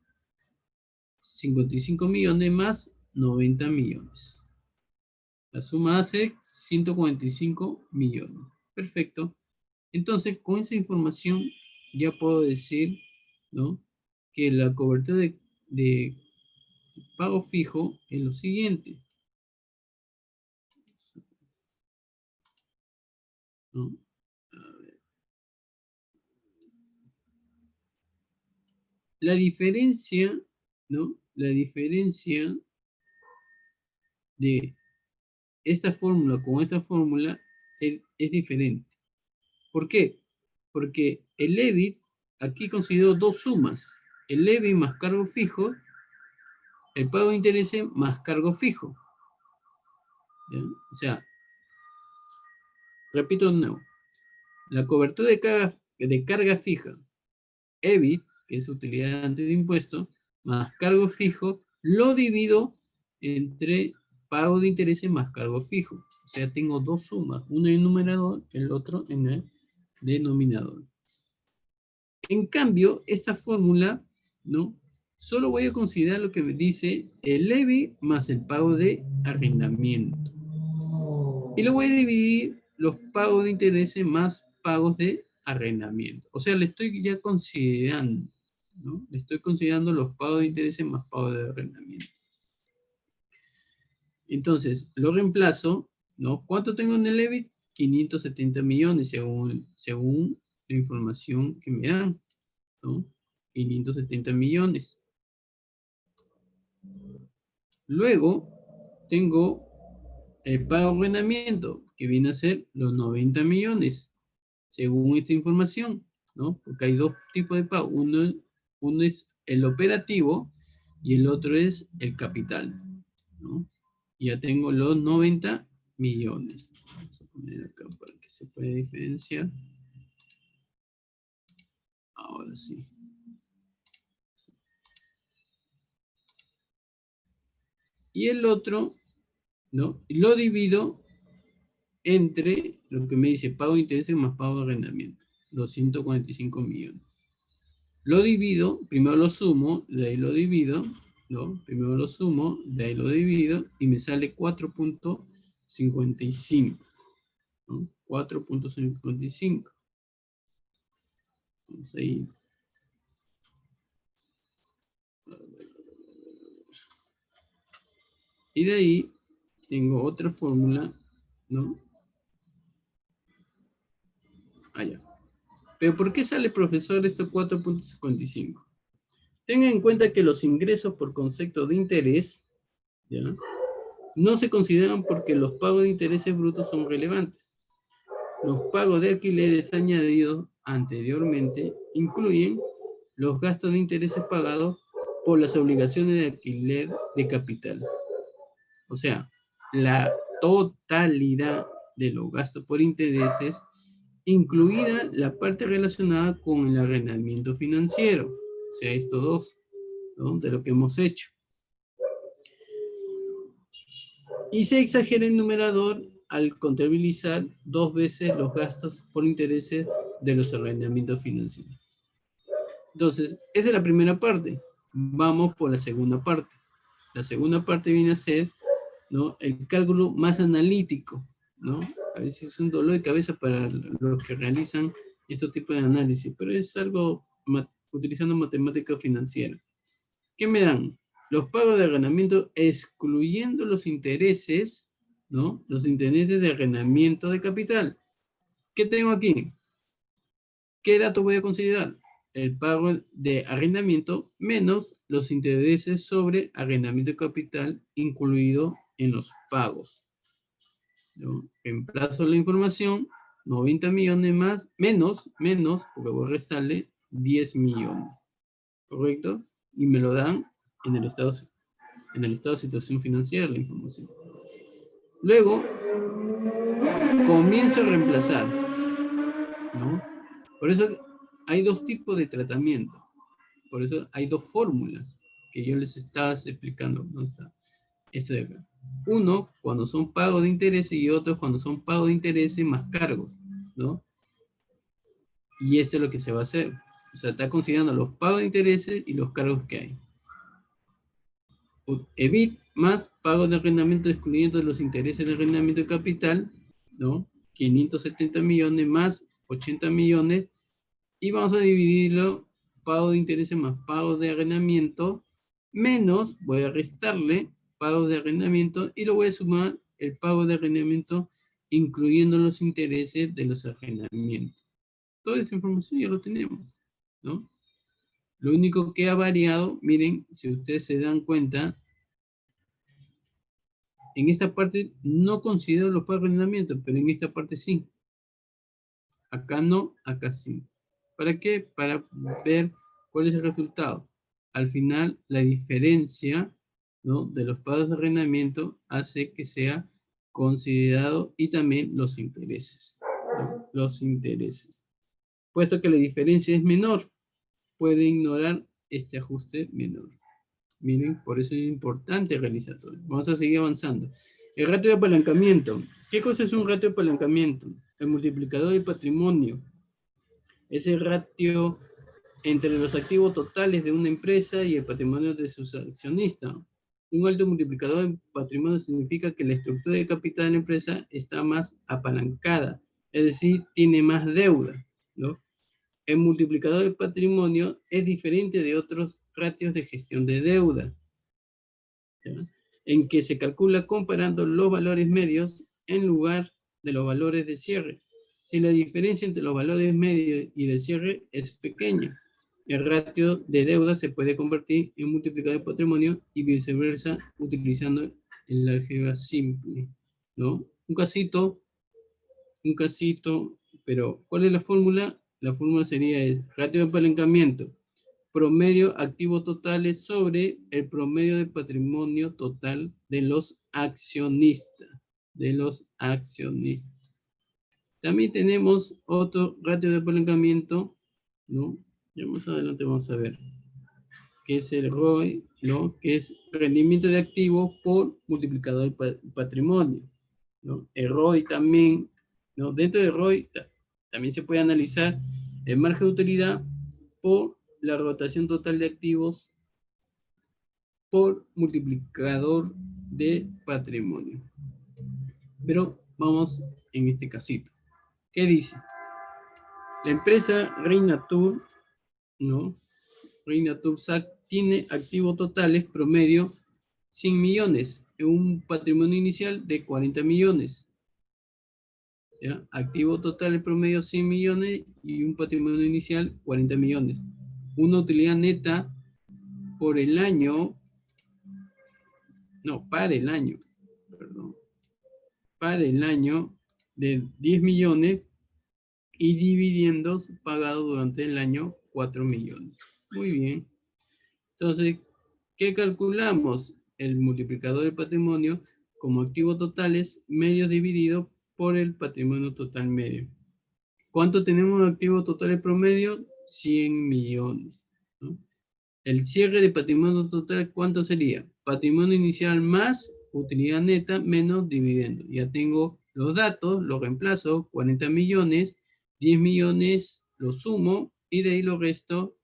A: 55 millones más 90 millones. La suma hace 145 millones. Perfecto. Entonces, con esa información ya puedo decir, ¿no?, que la cobertura de pago fijo es lo siguiente, ¿no? La diferencia, ¿no? La diferencia de esta fórmula con esta fórmula es diferente. ¿Por qué? Porque el EBIT, aquí considero dos sumas. El EBIT más cargo fijo, el pago de intereses más cargo fijo. ¿Ya? O sea, repito de nuevo. La cobertura de carga fija, EBIT, que es utilidad antes de impuesto, más cargo fijo, lo divido entre pago de intereses más cargo fijo. O sea, tengo dos sumas, uno en el numerador, el otro en el denominador. En cambio, esta fórmula, ¿no?, solo voy a considerar lo que me dice el EBIT más el pago de arrendamiento. Y lo voy a dividir los pagos de intereses más pagos de arrendamiento. O sea, le estoy ya considerando, ¿no? Le estoy considerando los pagos de intereses más pagos de arrendamiento. Entonces, lo reemplazo, ¿no? ¿Cuánto tengo en el EBIT? 570 millones según la información que me dan, ¿no? 570 millones. Luego, tengo el pago de arrendamiento, que viene a ser los 90 millones, según esta información, ¿no? Porque hay dos tipos de pago. Uno es el operativo y el otro es el capital, ¿no? Y ya tengo los 90 millones. Vamos a poner acá para que se pueda diferenciar. Ahora sí. Y el otro, ¿no?, lo divido entre lo que me dice pago de intereses más pago de arrendamiento, los 145 millones. Lo divido, primero lo sumo, de ahí lo divido, ¿no? Primero lo sumo, de ahí lo divido, y me sale 4.55, ¿no? 4.55. Vamos a ir. Y de ahí tengo otra fórmula, ¿no? Allá. Pero ¿por qué sale, profesor, esto 4.55? Tengan en cuenta que los ingresos por concepto de interés, ¿ya?, no se consideran porque los pagos de intereses brutos son relevantes. Los pagos de alquileres añadidos anteriormente incluyen los gastos de intereses pagados por las obligaciones de alquiler de capital. O sea, la totalidad de los gastos por intereses, incluida la parte relacionada con el arrendamiento financiero. O sea, estos dos, ¿no?, de lo que hemos hecho. Y se exagera el numerador al contabilizar 2 veces los gastos por intereses de los arrendamientos financieros. Entonces, esa es la primera parte. Vamos por la segunda parte. La segunda parte viene a ser, ¿no?, el cálculo más analítico, ¿no? A veces es un dolor de cabeza para los que realizan estos tipos de análisis, pero es algo utilizando matemática financiera. ¿Qué me dan? Los pagos de arrendamiento excluyendo los intereses, ¿no?, los intereses de arrendamiento de capital. ¿Qué tengo aquí? ¿Qué dato voy a considerar? El pago de arrendamiento menos los intereses sobre arrendamiento de capital incluido en los pagos, ¿no? Reemplazo la información, 90 millones más, menos, porque voy a restarle 10 millones, ¿correcto? Y me lo dan en el estado de situación financiera, la información. Luego, comienzo a reemplazar, ¿no? Por eso hay dos tipos de tratamiento. Por eso hay dos fórmulas que yo les estaba explicando. ¿Dónde está? Este de acá. Uno, cuando son pagos de intereses, y otro, cuando son pagos de intereses más cargos, ¿no? Y eso es lo que se va a hacer. O sea, está considerando los pagos de intereses y los cargos que hay. EBIT más pagos de arrendamiento excluyendo los intereses de arrendamiento de capital, ¿no? 570 millones más 80 millones. Y vamos a dividirlo, pago de intereses más pagos de arrendamiento, menos, voy a restarle pagos de arrendamiento y lo voy a sumar el pago de arrendamiento incluyendo los intereses de los arrendamientos. Toda esa información ya lo tenemos, ¿no? Lo único que ha variado, miren, si ustedes se dan cuenta, en esta parte no considero los pagos de arrendamiento, pero en esta parte sí. Acá no, acá sí. ¿Para qué? Para ver cuál es el resultado. Al final, la diferencia, ¿no?, de los pagos de arrendamiento hace que sea considerado, y también los intereses, ¿no? Los intereses. Puesto que la diferencia es menor, puede ignorar este ajuste menor. Miren, por eso es importante realizar todo. Vamos a seguir avanzando. El ratio de apalancamiento. ¿Qué cosa es un ratio de apalancamiento? El multiplicador de patrimonio. Es el ratio entre los activos totales de una empresa y el patrimonio de sus accionistas. Un alto multiplicador de patrimonio significa que la estructura de capital de la empresa está más apalancada, es decir, tiene más deuda, ¿no? El multiplicador de patrimonio es diferente de otros ratios de gestión de deuda, ¿ya?, en que se calcula comparando los valores medios en lugar de los valores de cierre. Si la diferencia entre los valores medios y del cierre es pequeña, el ratio de deuda se puede convertir en multiplicador de patrimonio y viceversa utilizando el álgebra simple, ¿no? Un casito, pero ¿cuál es la fórmula? La fórmula sería el ratio de apalancamiento, promedio activos totales sobre el promedio de patrimonio total de los accionistas. También tenemos otro ratio de apalancamiento, ¿no? Ya más adelante vamos a ver, que es el ROI, ¿no?, que es rendimiento de activos por multiplicador de patrimonio, ¿no? El ROI también, ¿no? Dentro del ROI también se puede analizar el margen de utilidad por la rotación total de activos por multiplicador de patrimonio. Pero vamos en este casito. ¿Qué dice? La empresa Reinatur, ¿no?, Reinatur SAC tiene activos totales promedio 100 millones en un patrimonio inicial de 40 millones. ¿Ya? Activo total promedio 100 millones y un patrimonio inicial 40 millones. Una utilidad neta por el año, no, para el año, perdón, para el año de 10 millones y dividendos pagados durante el año 4 millones. Muy bien. Entonces, ¿qué calculamos? El multiplicador del patrimonio como activos totales medio dividido por el patrimonio total medio. ¿Cuánto tenemos de activos totales promedio? 100 millones. ¿No? El cierre de patrimonio total, ¿cuánto sería? Patrimonio inicial más utilidad neta menos dividendo. Ya tengo los datos, los reemplazo, 40 millones, 10 millones los sumo y de ahí lo resto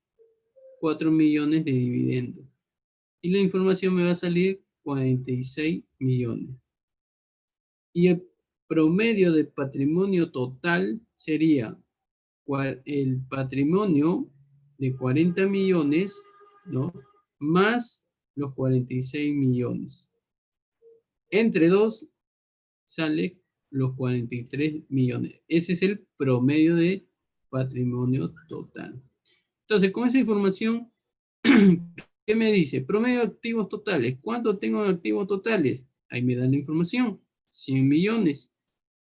A: 4 millones de dividendo. Y la información me va a salir 46 millones. Y el promedio de patrimonio total sería el patrimonio de 40 millones, ¿no? Más los 46 millones. Entre dos sale los 43 millones. Ese es el promedio de patrimonio total. Entonces, con esa información, ¿qué me dice? Promedio de activos totales. ¿Cuánto tengo de activos totales? Ahí me dan la información. 100 millones.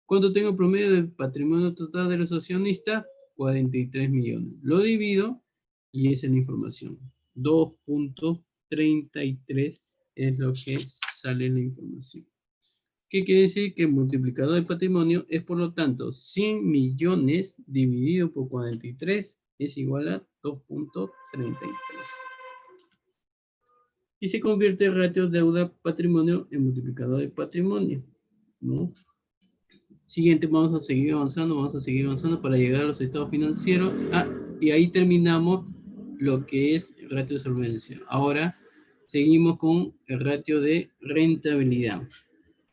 A: ¿Cuánto tengo promedio de patrimonio total de los accionistas? 43 millones. Lo divido y esa es la información. 2.33 es lo que sale en la información. ¿Qué quiere decir? Que el multiplicador de patrimonio es, por lo tanto, 100 millones dividido por 43 es igual a 2.33. Y se convierte el ratio deuda-patrimonio en multiplicador de patrimonio, ¿no? Siguiente, vamos a seguir avanzando para llegar a los estados financieros. Y ahí terminamos lo que es el ratio de solvencia. Ahora seguimos con el ratio de rentabilidad.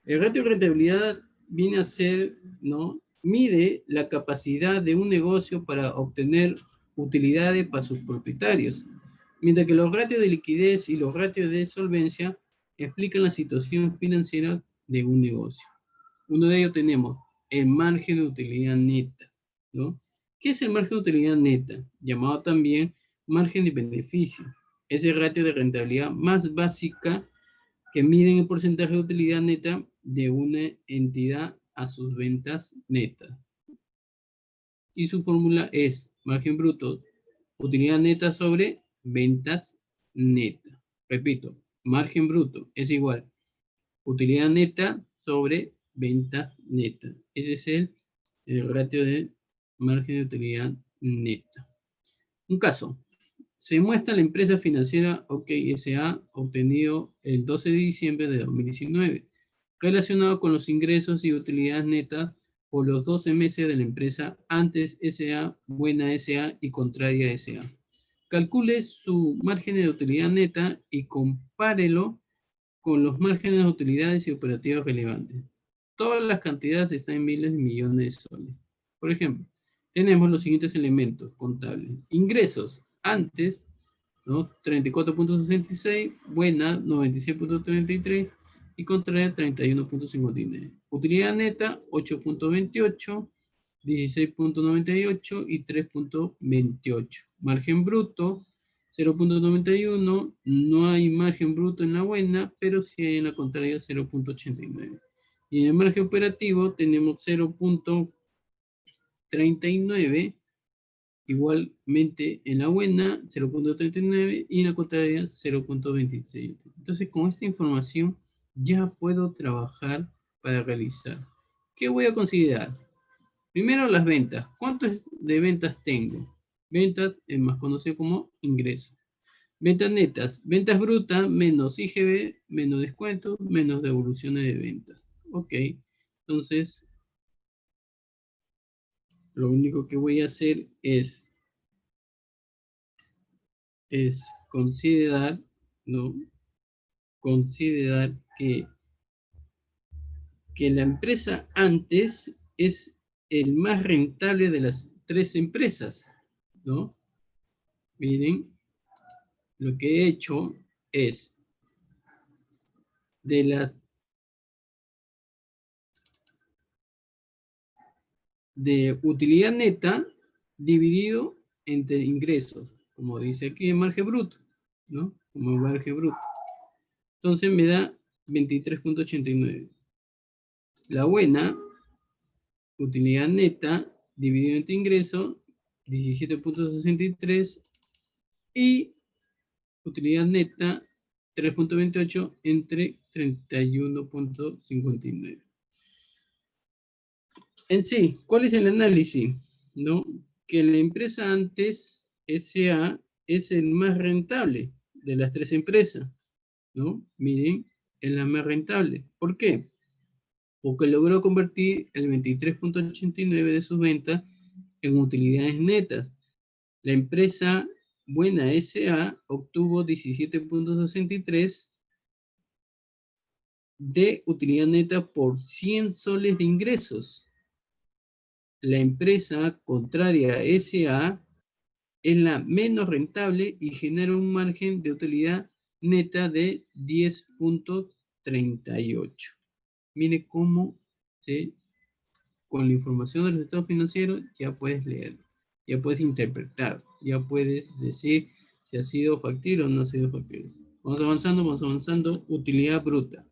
A: El ratio de rentabilidad viene a ser, ¿no? Mide la capacidad de un negocio para obtener utilidades para sus propietarios, mientras que los ratios de liquidez y los ratios de solvencia explican la situación financiera de un negocio. Uno de ellos tenemos el margen de utilidad neta, ¿no? ¿Qué es el margen de utilidad neta? Llamado también margen de beneficio. Es el ratio de rentabilidad más básica que miden el porcentaje de utilidad neta de una entidad a sus ventas netas. Y su fórmula es margen bruto, utilidad neta sobre ventas netas. Repito, margen bruto es igual utilidad neta sobre ventas netas. Ese es el ratio de margen de utilidad neta. Un caso. Se muestra la empresa financiera OK S.A. obtenido el 12 de diciembre de 2019, relacionado con los ingresos y utilidades netas por los 12 meses de la empresa antes S.A., buena S.A. y contraria S.A. Calcule su margen de utilidad neta y compárelo con los márgenes de utilidades y operativas relevantes. Todas las cantidades están en miles de millones de soles. Por ejemplo, tenemos los siguientes elementos contables. Ingresos, antes, ¿no? 34.66, buena, 96.33 y contraria, 31.59. Utilidad neta, 8.28, 16.98 y 3.28. Margen bruto, 0.91, no hay margen bruto en la buena, pero sí hay en la contraria 0.89. Y en el margen operativo tenemos 0.39, igualmente en la buena 0.39 y en la contraria 0.27. Entonces con esta información ya puedo trabajar para realizar. ¿Qué voy a considerar? Primero las ventas. ¿Cuántos de ventas tengo? Ventas es más conocido como ingreso. Ventas netas, ventas brutas menos IGB, menos descuentos, menos devoluciones de ventas. Ok, entonces lo único que voy a hacer es considerar, ¿no? Considerar que la empresa antes es el más rentable de las tres empresas, ¿no? Miren, lo que he hecho es de utilidad neta dividido entre ingresos, como dice aquí en margen bruto. ¿no? Como margen bruto. Entonces me da 23.89. La buena, utilidad neta, dividido entre ingreso, 17.63, y utilidad neta, 3.28 entre 31.59. En sí, ¿cuál es el análisis? ¿No? Que la empresa antes, SA, es el más rentable de las tres empresas, ¿no? Miren, es la más rentable. ¿Por qué? Porque logró convertir el 23.89 de sus ventas en utilidades netas. La empresa Buena SA obtuvo 17.63 de utilidad neta por 100 soles de ingresos. La empresa Contraria SA es la menos rentable y genera un margen de utilidad neta de 10.38. Mire cómo con la información del estado financiero ya puedes leer, ya puedes interpretar, ya puedes decir si ha sido factible o no ha sido factible. Vamos avanzando. Utilidad bruta.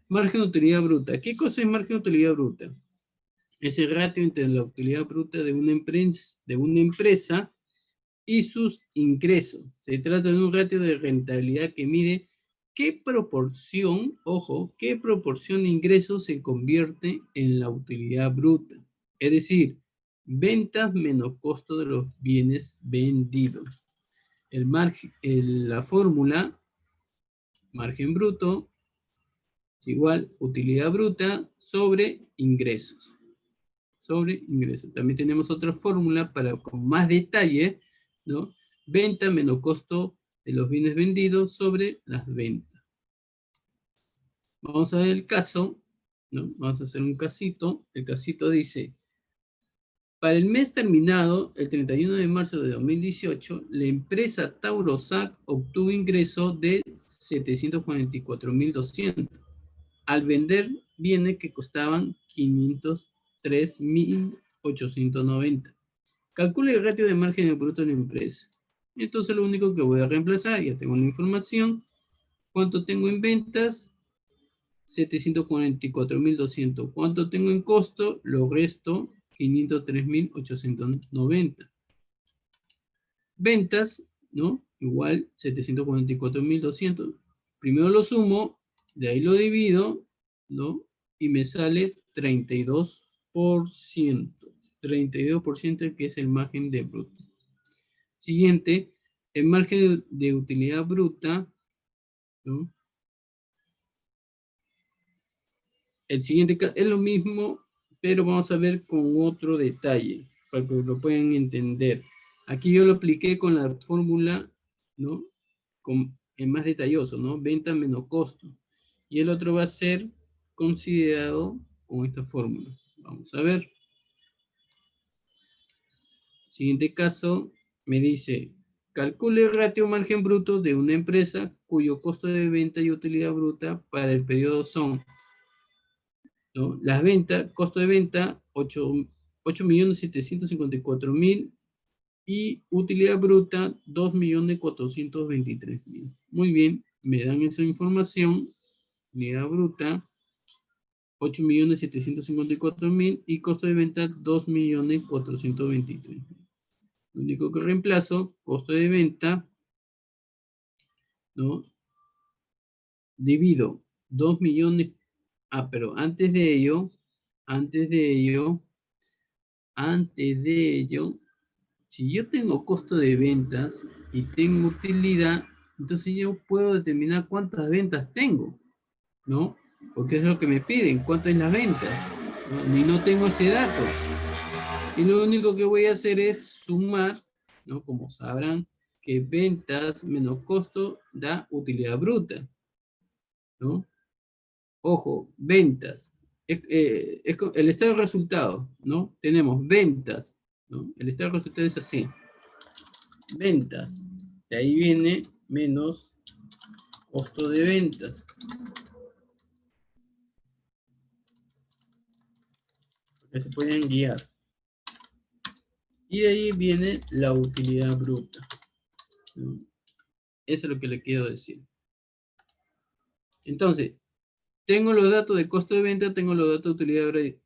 A: Margen de utilidad bruta. ¿Qué cosa es margen de utilidad bruta? Es el ratio entre la utilidad bruta de una empresa y sus ingresos. Se trata de un ratio de rentabilidad que mide qué proporción, ojo, qué proporción de ingresos se convierte en la utilidad bruta. Es decir, ventas menos costo de los bienes vendidos. La fórmula, margen bruto, es igual utilidad bruta sobre ingresos. También tenemos otra fórmula para con más detalle, ¿no? Venta menos costo de los bienes vendidos sobre las ventas. Vamos a ver el caso, ¿no? Vamos a hacer un casito. El casito dice, para el mes terminado, el 31 de marzo de 2018, la empresa Taurosac obtuvo ingreso de 744.200 al vender bienes que costaban 503.890. Calcule el ratio de margen bruto de la empresa. Entonces lo único que voy a reemplazar, ya tengo la información. ¿Cuánto tengo en ventas? 744.200. ¿Cuánto tengo en costo? Lo resto, 503.890. Ventas, ¿no? Igual 744.200. Primero lo sumo, de ahí lo divido, ¿no? Y me sale 32%. 32% que es el margen de bruto. Siguiente, el margen de utilidad bruta, ¿no? El siguiente es lo mismo, pero vamos a ver con otro detalle, para que lo puedan entender. Aquí yo lo apliqué con la fórmula, ¿no? En más detalloso, ¿no? Venta menos costo. Y el otro va a ser considerado con esta fórmula. Vamos a ver. Siguiente caso, me dice, calcule el ratio margen bruto de una empresa cuyo costo de venta y utilidad bruta para el periodo son, ¿no? Las ventas, costo de venta, 8.754.000 y utilidad bruta, 2.423.000. Muy bien, me dan esa información, utilidad bruta, 8.754.000 y costo de venta, 2.423.000. Lo único que reemplazo, costo de venta, ¿no? Divido 2 millones, pero antes de ello, si yo tengo costo de ventas y tengo utilidad, entonces yo puedo determinar cuántas ventas tengo, ¿no? Porque es lo que me piden, cuánto es la venta, ¿no? Y no tengo ese dato. Y lo único que voy a hacer es sumar, ¿no? Como sabrán, que ventas menos costo da utilidad bruta, ¿no? Ojo, ventas. El estado de resultado, ¿no? Tenemos ventas, ¿no? El estado de resultado es así. Ventas. De ahí viene menos costo de ventas. Que se pueden guiar. Y de ahí viene la utilidad bruta, ¿no? Eso es lo que le quiero decir. Entonces, tengo los datos de costo de venta, tengo los datos de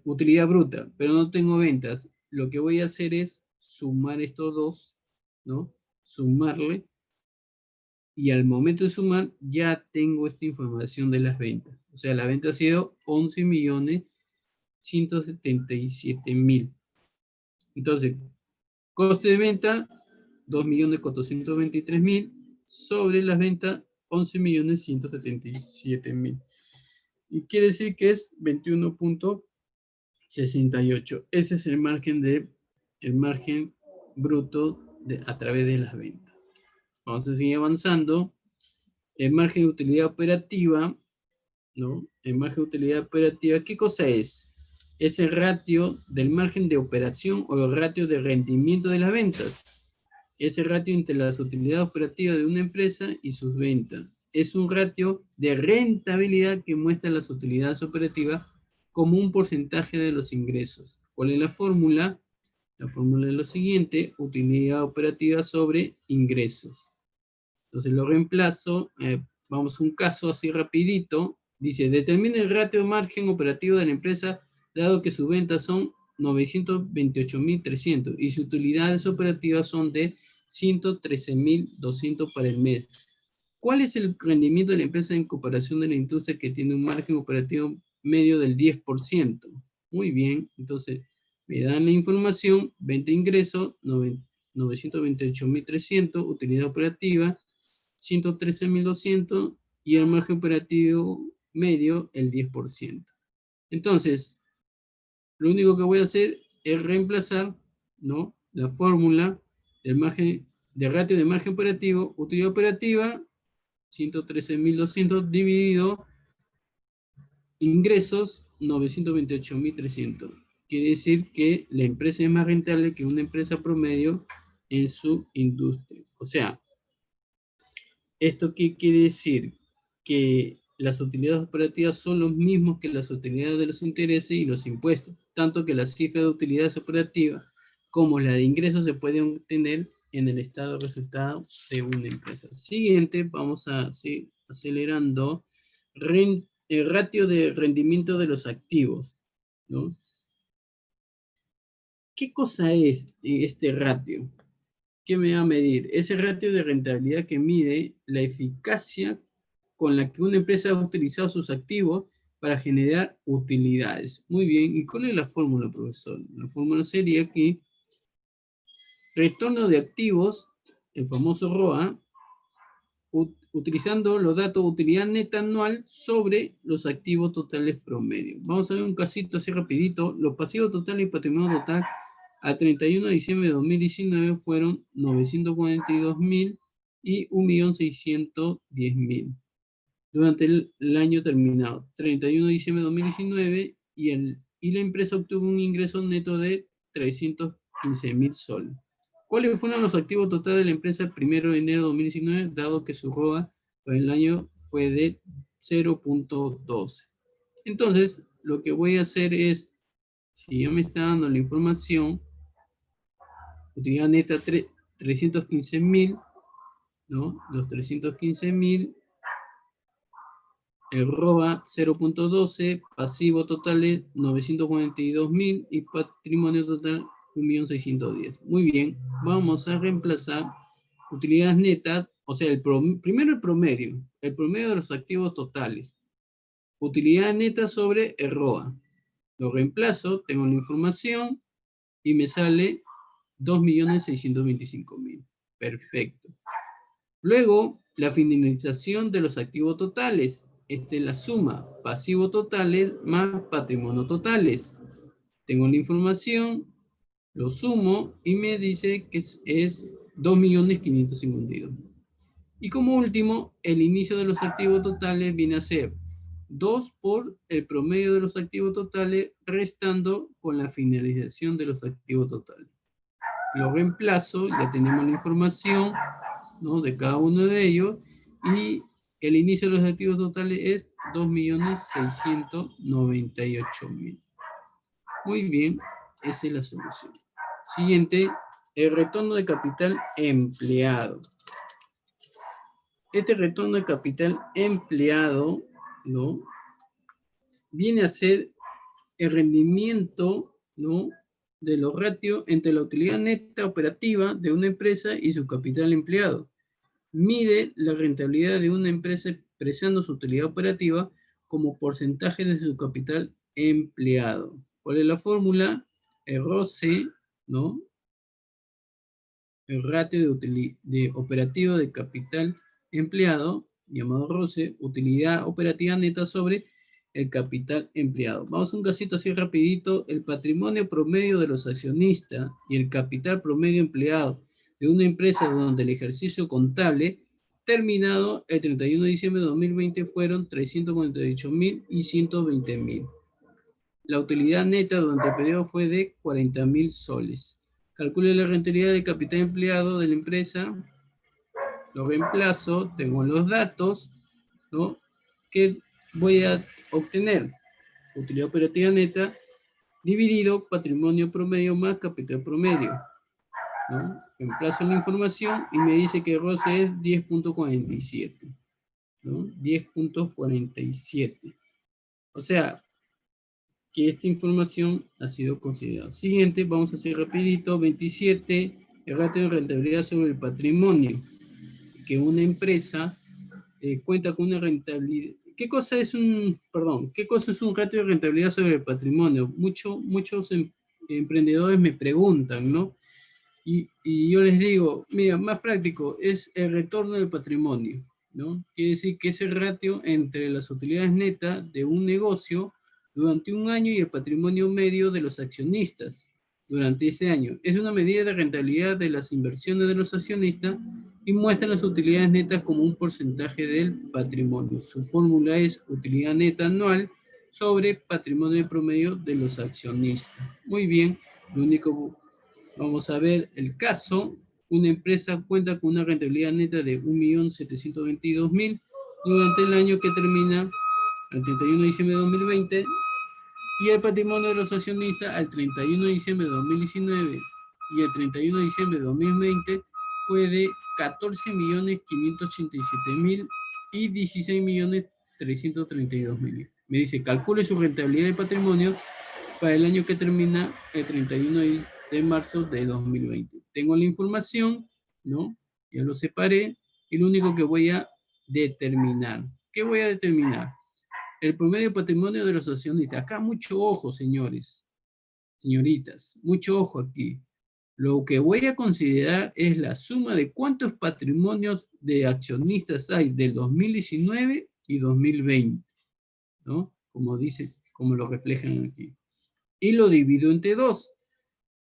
A: utilidad bruta, pero no tengo ventas. Lo que voy a hacer es sumar estos dos, ¿no? Sumarle, y al momento de sumar ya tengo esta información de las ventas. O sea, la venta ha sido 11.177.000. Entonces, coste de venta, 2.423.000 sobre las ventas, 11.177.000. Y quiere decir que es 21.68. Ese es el margen bruto a través de las ventas. Vamos a seguir avanzando. El margen de utilidad operativa, ¿no? El margen de utilidad operativa, ¿qué cosa es? Es el ratio del margen de operación o el ratio de rendimiento de las ventas. Es el ratio entre las utilidades operativas de una empresa y sus ventas. Es un ratio de rentabilidad que muestra las utilidades operativas como un porcentaje de los ingresos. ¿Cuál es la fórmula? La fórmula es lo siguiente: utilidad operativa sobre ingresos. Entonces lo reemplazo, vamos a un caso así rapidito. Dice, determina el ratio de margen operativo de la empresa dado que sus ventas son 928.300 y sus utilidades operativas son de 113.200 para el mes. ¿Cuál es el rendimiento de la empresa en comparación de la industria que tiene un margen operativo medio del 10%? Muy bien, entonces me dan la información: venta ingreso, 928.300, utilidad operativa, 113.200 y el margen operativo medio, el 10%. Entonces, lo único que voy a hacer es reemplazar, ¿no?, la fórmula del margen, de ratio de margen operativo, utilidad operativa, 113.200 dividido ingresos, 928.300. Quiere decir que la empresa es más rentable que una empresa promedio en su industria. O sea, ¿esto qué quiere decir? Que las utilidades operativas son los mismos que las utilidades de los intereses y los impuestos, tanto que las cifras de utilidades operativas como la de ingresos se pueden obtener en el estado de resultado de una empresa. Siguiente, vamos a seguir acelerando. El ratio de rendimiento de los activos, ¿no? ¿Qué cosa es este ratio? ¿Qué me va a medir? Es el ratio de rentabilidad que mide la eficacia con la que una empresa ha utilizado sus activos para generar utilidades. Muy bien, ¿y cuál es la fórmula, profesor? La fórmula sería que retorno de activos, el famoso ROA, utilizando los datos de utilidad neta anual sobre los activos totales promedio. Vamos a ver un casito así rapidito. Los pasivos totales y patrimonio total a 31 de diciembre de 2019 fueron 942.000 y 1.610.000 durante el año terminado, 31 de diciembre de 2019, y la empresa obtuvo un ingreso neto de 315.000 soles. ¿Cuáles fueron los activos totales de la empresa el 1 de enero de 2019, dado que su ROA para el año fue de 0.12? Entonces, lo que voy a hacer es, si ya me está dando la información, utilidad neta 315.000, ¿no? Los 315.000, el ROA 0.12, pasivo total es 942.000 y patrimonio total 1.610.000. Muy bien, vamos a reemplazar utilidades netas, o sea, primero el promedio de los activos totales. Utilidad neta sobre el ROA. Lo reemplazo, tengo la información y me sale 2.625.000. Perfecto. Luego, la finalización de los activos totales. Esta es la suma, pasivos totales más patrimonio totales. Tengo la información, lo sumo y me dice que es 2.552.000. Y como último, el inicio de los activos totales viene a ser 2 por el promedio de los activos totales, restando con la finalización de los activos totales. Lo reemplazo, ya tenemos la información, ¿no?, de cada uno de ellos, y el inicio de los activos totales es 2.698.000. Muy bien, esa es la solución. Siguiente, el retorno de capital empleado. Este retorno de capital empleado, ¿no? Viene a ser el rendimiento, ¿no? De los ratios entre la utilidad neta operativa de una empresa y su capital empleado. Mide la rentabilidad de una empresa expresando su utilidad operativa como porcentaje de su capital empleado. ¿Cuál es la fórmula? El ROCE, ¿no? El ratio de operativo de capital empleado, llamado ROCE, utilidad operativa neta sobre el capital empleado. Vamos a un casito así rapidito. El patrimonio promedio de los accionistas y el capital promedio empleado de una empresa durante el ejercicio contable terminado el 31 de diciembre de 2020 fueron 348.000 y 120.000. La utilidad neta durante el periodo fue de 40.000 soles. Calcule la rentabilidad del capital empleado de la empresa. Lo reemplazo, tengo los datos, ¿no? Que voy a obtener. Utilidad operativa neta dividido patrimonio promedio más capital promedio, ¿no? Reemplazo la información y me dice que ROCE es 10.47, ¿no? 10.47. O sea, que esta información ha sido considerada. Siguiente, vamos a hacer rapidito, 27, el ratio de rentabilidad sobre el patrimonio. Que una empresa cuenta con una rentabilidad. ¿Qué cosa es un ratio de rentabilidad sobre el patrimonio? Muchos emprendedores me preguntan, ¿no? Y yo les digo, mira, más práctico, es el retorno del patrimonio, ¿no? Quiere decir que es el ratio entre las utilidades netas de un negocio durante un año y el patrimonio medio de los accionistas durante ese año. Es una medida de rentabilidad de las inversiones de los accionistas y muestra las utilidades netas como un porcentaje del patrimonio. Su fórmula es utilidad neta anual sobre patrimonio promedio de los accionistas. Muy bien, lo único, vamos a ver el caso. Una empresa cuenta con una rentabilidad neta de 1.722.000 durante el año que termina el 31 de diciembre de 2020 y el patrimonio de los accionistas al 31 de diciembre de 2019 y el 31 de diciembre de 2020 fue de 14.587.000 y 16.332.000. Me dice, calcule su rentabilidad de patrimonio para el año que termina el 31 de marzo de 2020. Tengo la información, ¿no? Ya lo separé y lo único que voy a determinar. ¿Qué voy a determinar? El promedio de patrimonio de los accionistas. Acá mucho ojo, señores, señoritas, mucho ojo aquí. Lo que voy a considerar es la suma de cuántos patrimonios de accionistas hay del 2019 y 2020, ¿no? Como dice, como lo reflejan aquí. Y lo divido entre dos.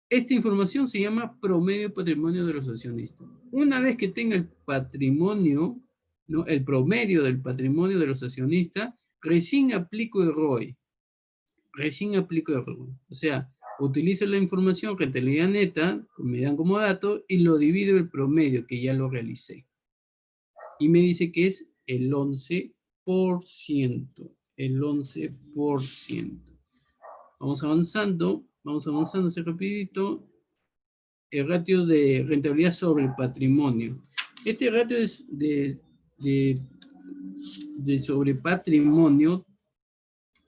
A: Esta información se llama promedio de patrimonio de los accionistas. Una vez que tenga el patrimonio, ¿no? El promedio del patrimonio de los accionistas, recién aplico el ROE. Recién aplico el ROE. O sea, utilizo la información rentabilidad neta, me dan como dato, y lo divido el promedio, que ya lo realicé. Y me dice que es el 11%. El 11%. Vamos avanzando así rapidito. El ratio de rentabilidad sobre el patrimonio. Este ratio es de sobre patrimonio,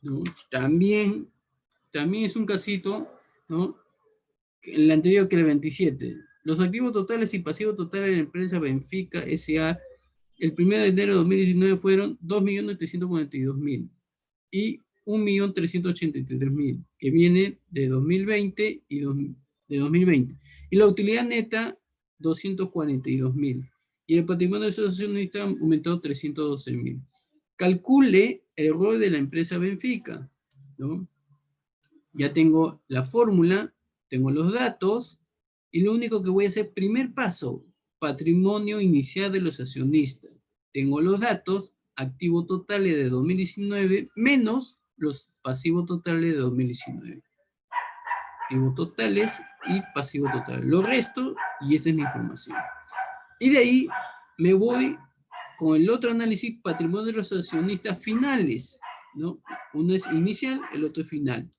A: ¿no? También es un casito, ¿no? El anterior que el 27. Los activos totales y pasivos totales de la empresa Benfica S.A. el 1 de enero de 2019 fueron 2.342.000 y 1.383.000, que viene de 2020 y de 2020. Y la utilidad neta, 242.000. Y el patrimonio de esos accionistas aumentó 312.000. Calcule el ROE de la empresa Benfica, ¿no? Ya tengo la fórmula, tengo los datos, y lo único que voy a hacer, primer paso, patrimonio inicial de los accionistas. Tengo los datos, activos totales de 2019, menos los pasivos totales de 2019. Activos totales y pasivos totales. Lo resto, y esa es mi información. Y de ahí me voy con el otro análisis, patrimonio de los accionistas finales, ¿no? Uno es inicial, el otro es final,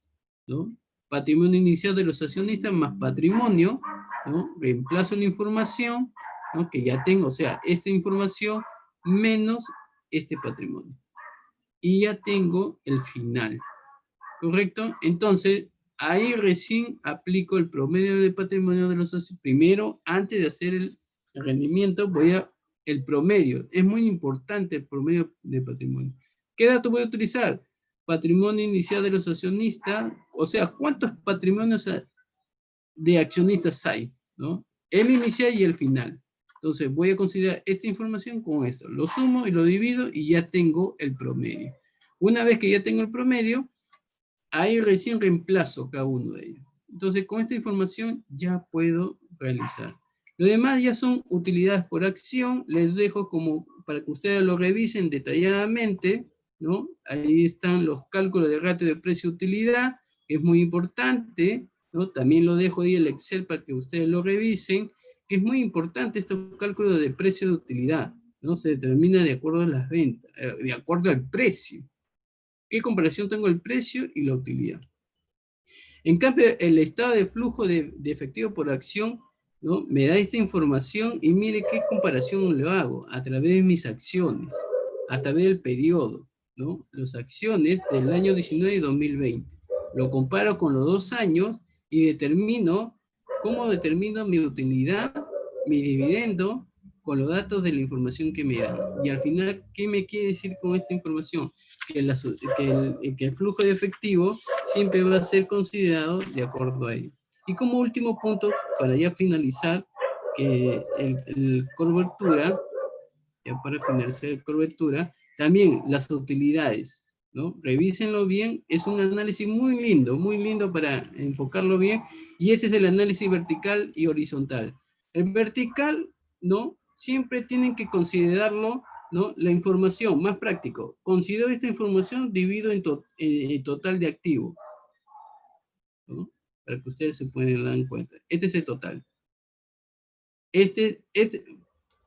A: ¿no? Patrimonio inicial de los accionistas más patrimonio, ¿no? Reemplazo la información, ¿no? Que ya tengo, o sea, esta información menos este patrimonio. Y ya tengo el final, ¿correcto? Entonces, ahí recién aplico el promedio de patrimonio de los socios. Primero, antes de hacer el rendimiento, el promedio. Es muy importante el promedio de patrimonio. ¿Qué dato voy a utilizar? Patrimonio inicial de los accionistas, o sea, ¿cuántos patrimonios de accionistas hay? ¿No? El inicial y el final. Entonces, voy a considerar esta información con esto. Lo sumo y lo divido y ya tengo el promedio. Una vez que ya tengo el promedio, ahí recién reemplazo cada uno de ellos. Entonces, con esta información ya puedo realizar. Lo demás ya son utilidades por acción. Les dejo como para que ustedes lo revisen detalladamente, ¿no? Ahí están los cálculos de ratio de precio-utilidad, que es muy importante, ¿no? También lo dejo ahí el Excel para que ustedes lo revisen, que es muy importante estos cálculos de precio de utilidad, ¿no? Se determina de acuerdo a las ventas, de acuerdo al precio. ¿Qué comparación tengo el precio y la utilidad? En cambio, el estado de flujo de efectivo por acción, ¿no? Me da esta información y mire qué comparación le hago a través de mis acciones, a través del periodo, ¿no? Las acciones del año 19 y 2020. Lo comparo con los 2 años y determino cómo determino mi utilidad, mi dividendo, con los datos de la información que me dan. Y al final, ¿qué me quiere decir con esta información? Que el flujo de efectivo siempre va a ser considerado de acuerdo a ello. Y como último punto, para ya finalizar, que el cobertura, ya para finalizar el cobertura, también las utilidades, ¿no? Revísenlo bien, es un análisis muy lindo para enfocarlo bien, y este es el análisis vertical y horizontal. El vertical, ¿no? Siempre tienen que considerarlo, ¿no? La información, más práctico. Considero esta información dividido en total de activos, ¿no? Para que ustedes se puedan dar cuenta. Este es el total.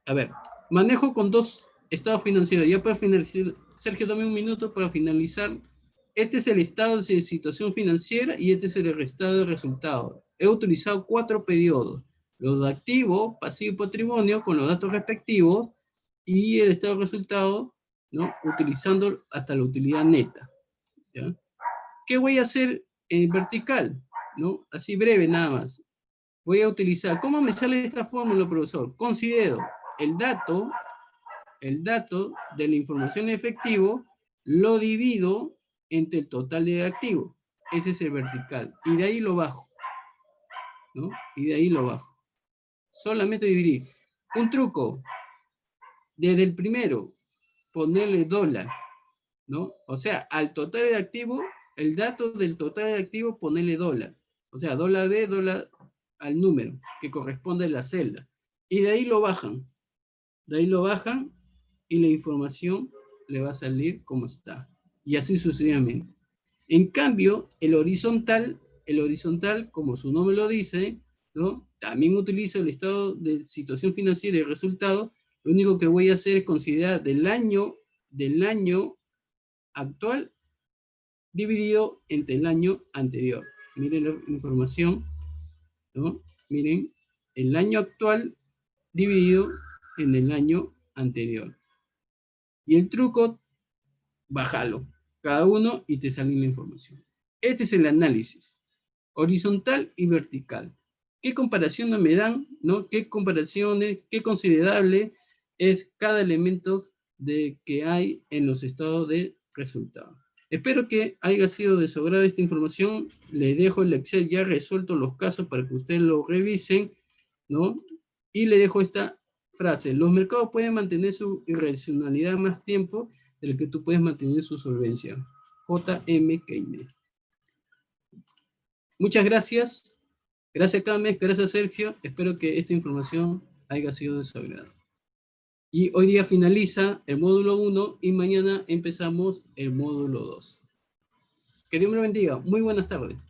A: A ver, manejo con 2 estados financieros. Ya para finalizar, Sergio, dame un minuto para finalizar. Este es el estado de situación financiera y este es el estado de resultados. He utilizado 4 periodos. Los de activo, pasivo y patrimonio con los datos respectivos y el estado de resultados, ¿no? Utilizando hasta la utilidad neta, ¿ya? ¿Qué voy a hacer en vertical? ¿No? Así breve nada más. Voy a utilizar, ¿cómo me sale esta fórmula, profesor? Considero el dato de la información en efectivo, lo divido entre el total de activo. Ese es el vertical. Y de ahí lo bajo, ¿no? Y de ahí lo bajo. Solamente dividir. Un truco. Desde el primero, ponerle dólar, ¿no? O sea, al total de activo, el dato del total de activo, ponerle dólar. O sea, dólar B, dólar al número que corresponde a la celda. Y de ahí lo bajan. De ahí lo bajan y la información le va a salir como está. Y así sucesivamente. En cambio, el horizontal, como su nombre lo dice, ¿no? También utilizo el estado de situación financiera y resultado. Lo único que voy a hacer es considerar del año actual dividido entre el año anterior. Miren la información, ¿no? Miren, el año actual dividido en el año anterior. Y el truco, bájalo, cada uno y te sale la información. Este es el análisis, horizontal y vertical. ¿Qué comparación me dan? ¿No? ¿Qué comparaciones, qué considerable es cada elemento que hay en los estados de resultado? Espero que haya sido de su agrado esta información. Les dejo el Excel ya resuelto los casos para que ustedes lo revisen, ¿no? Y le dejo esta frase: los mercados pueden mantener su irracionalidad más tiempo del que tú puedes mantener su solvencia. J.M. Keynes. Muchas gracias. Gracias, Cames. Gracias, Sergio. Espero que esta información haya sido de su agrado. Y hoy día finaliza el módulo 1 y mañana empezamos el módulo 2. Que Dios me lo bendiga. Muy buenas tardes.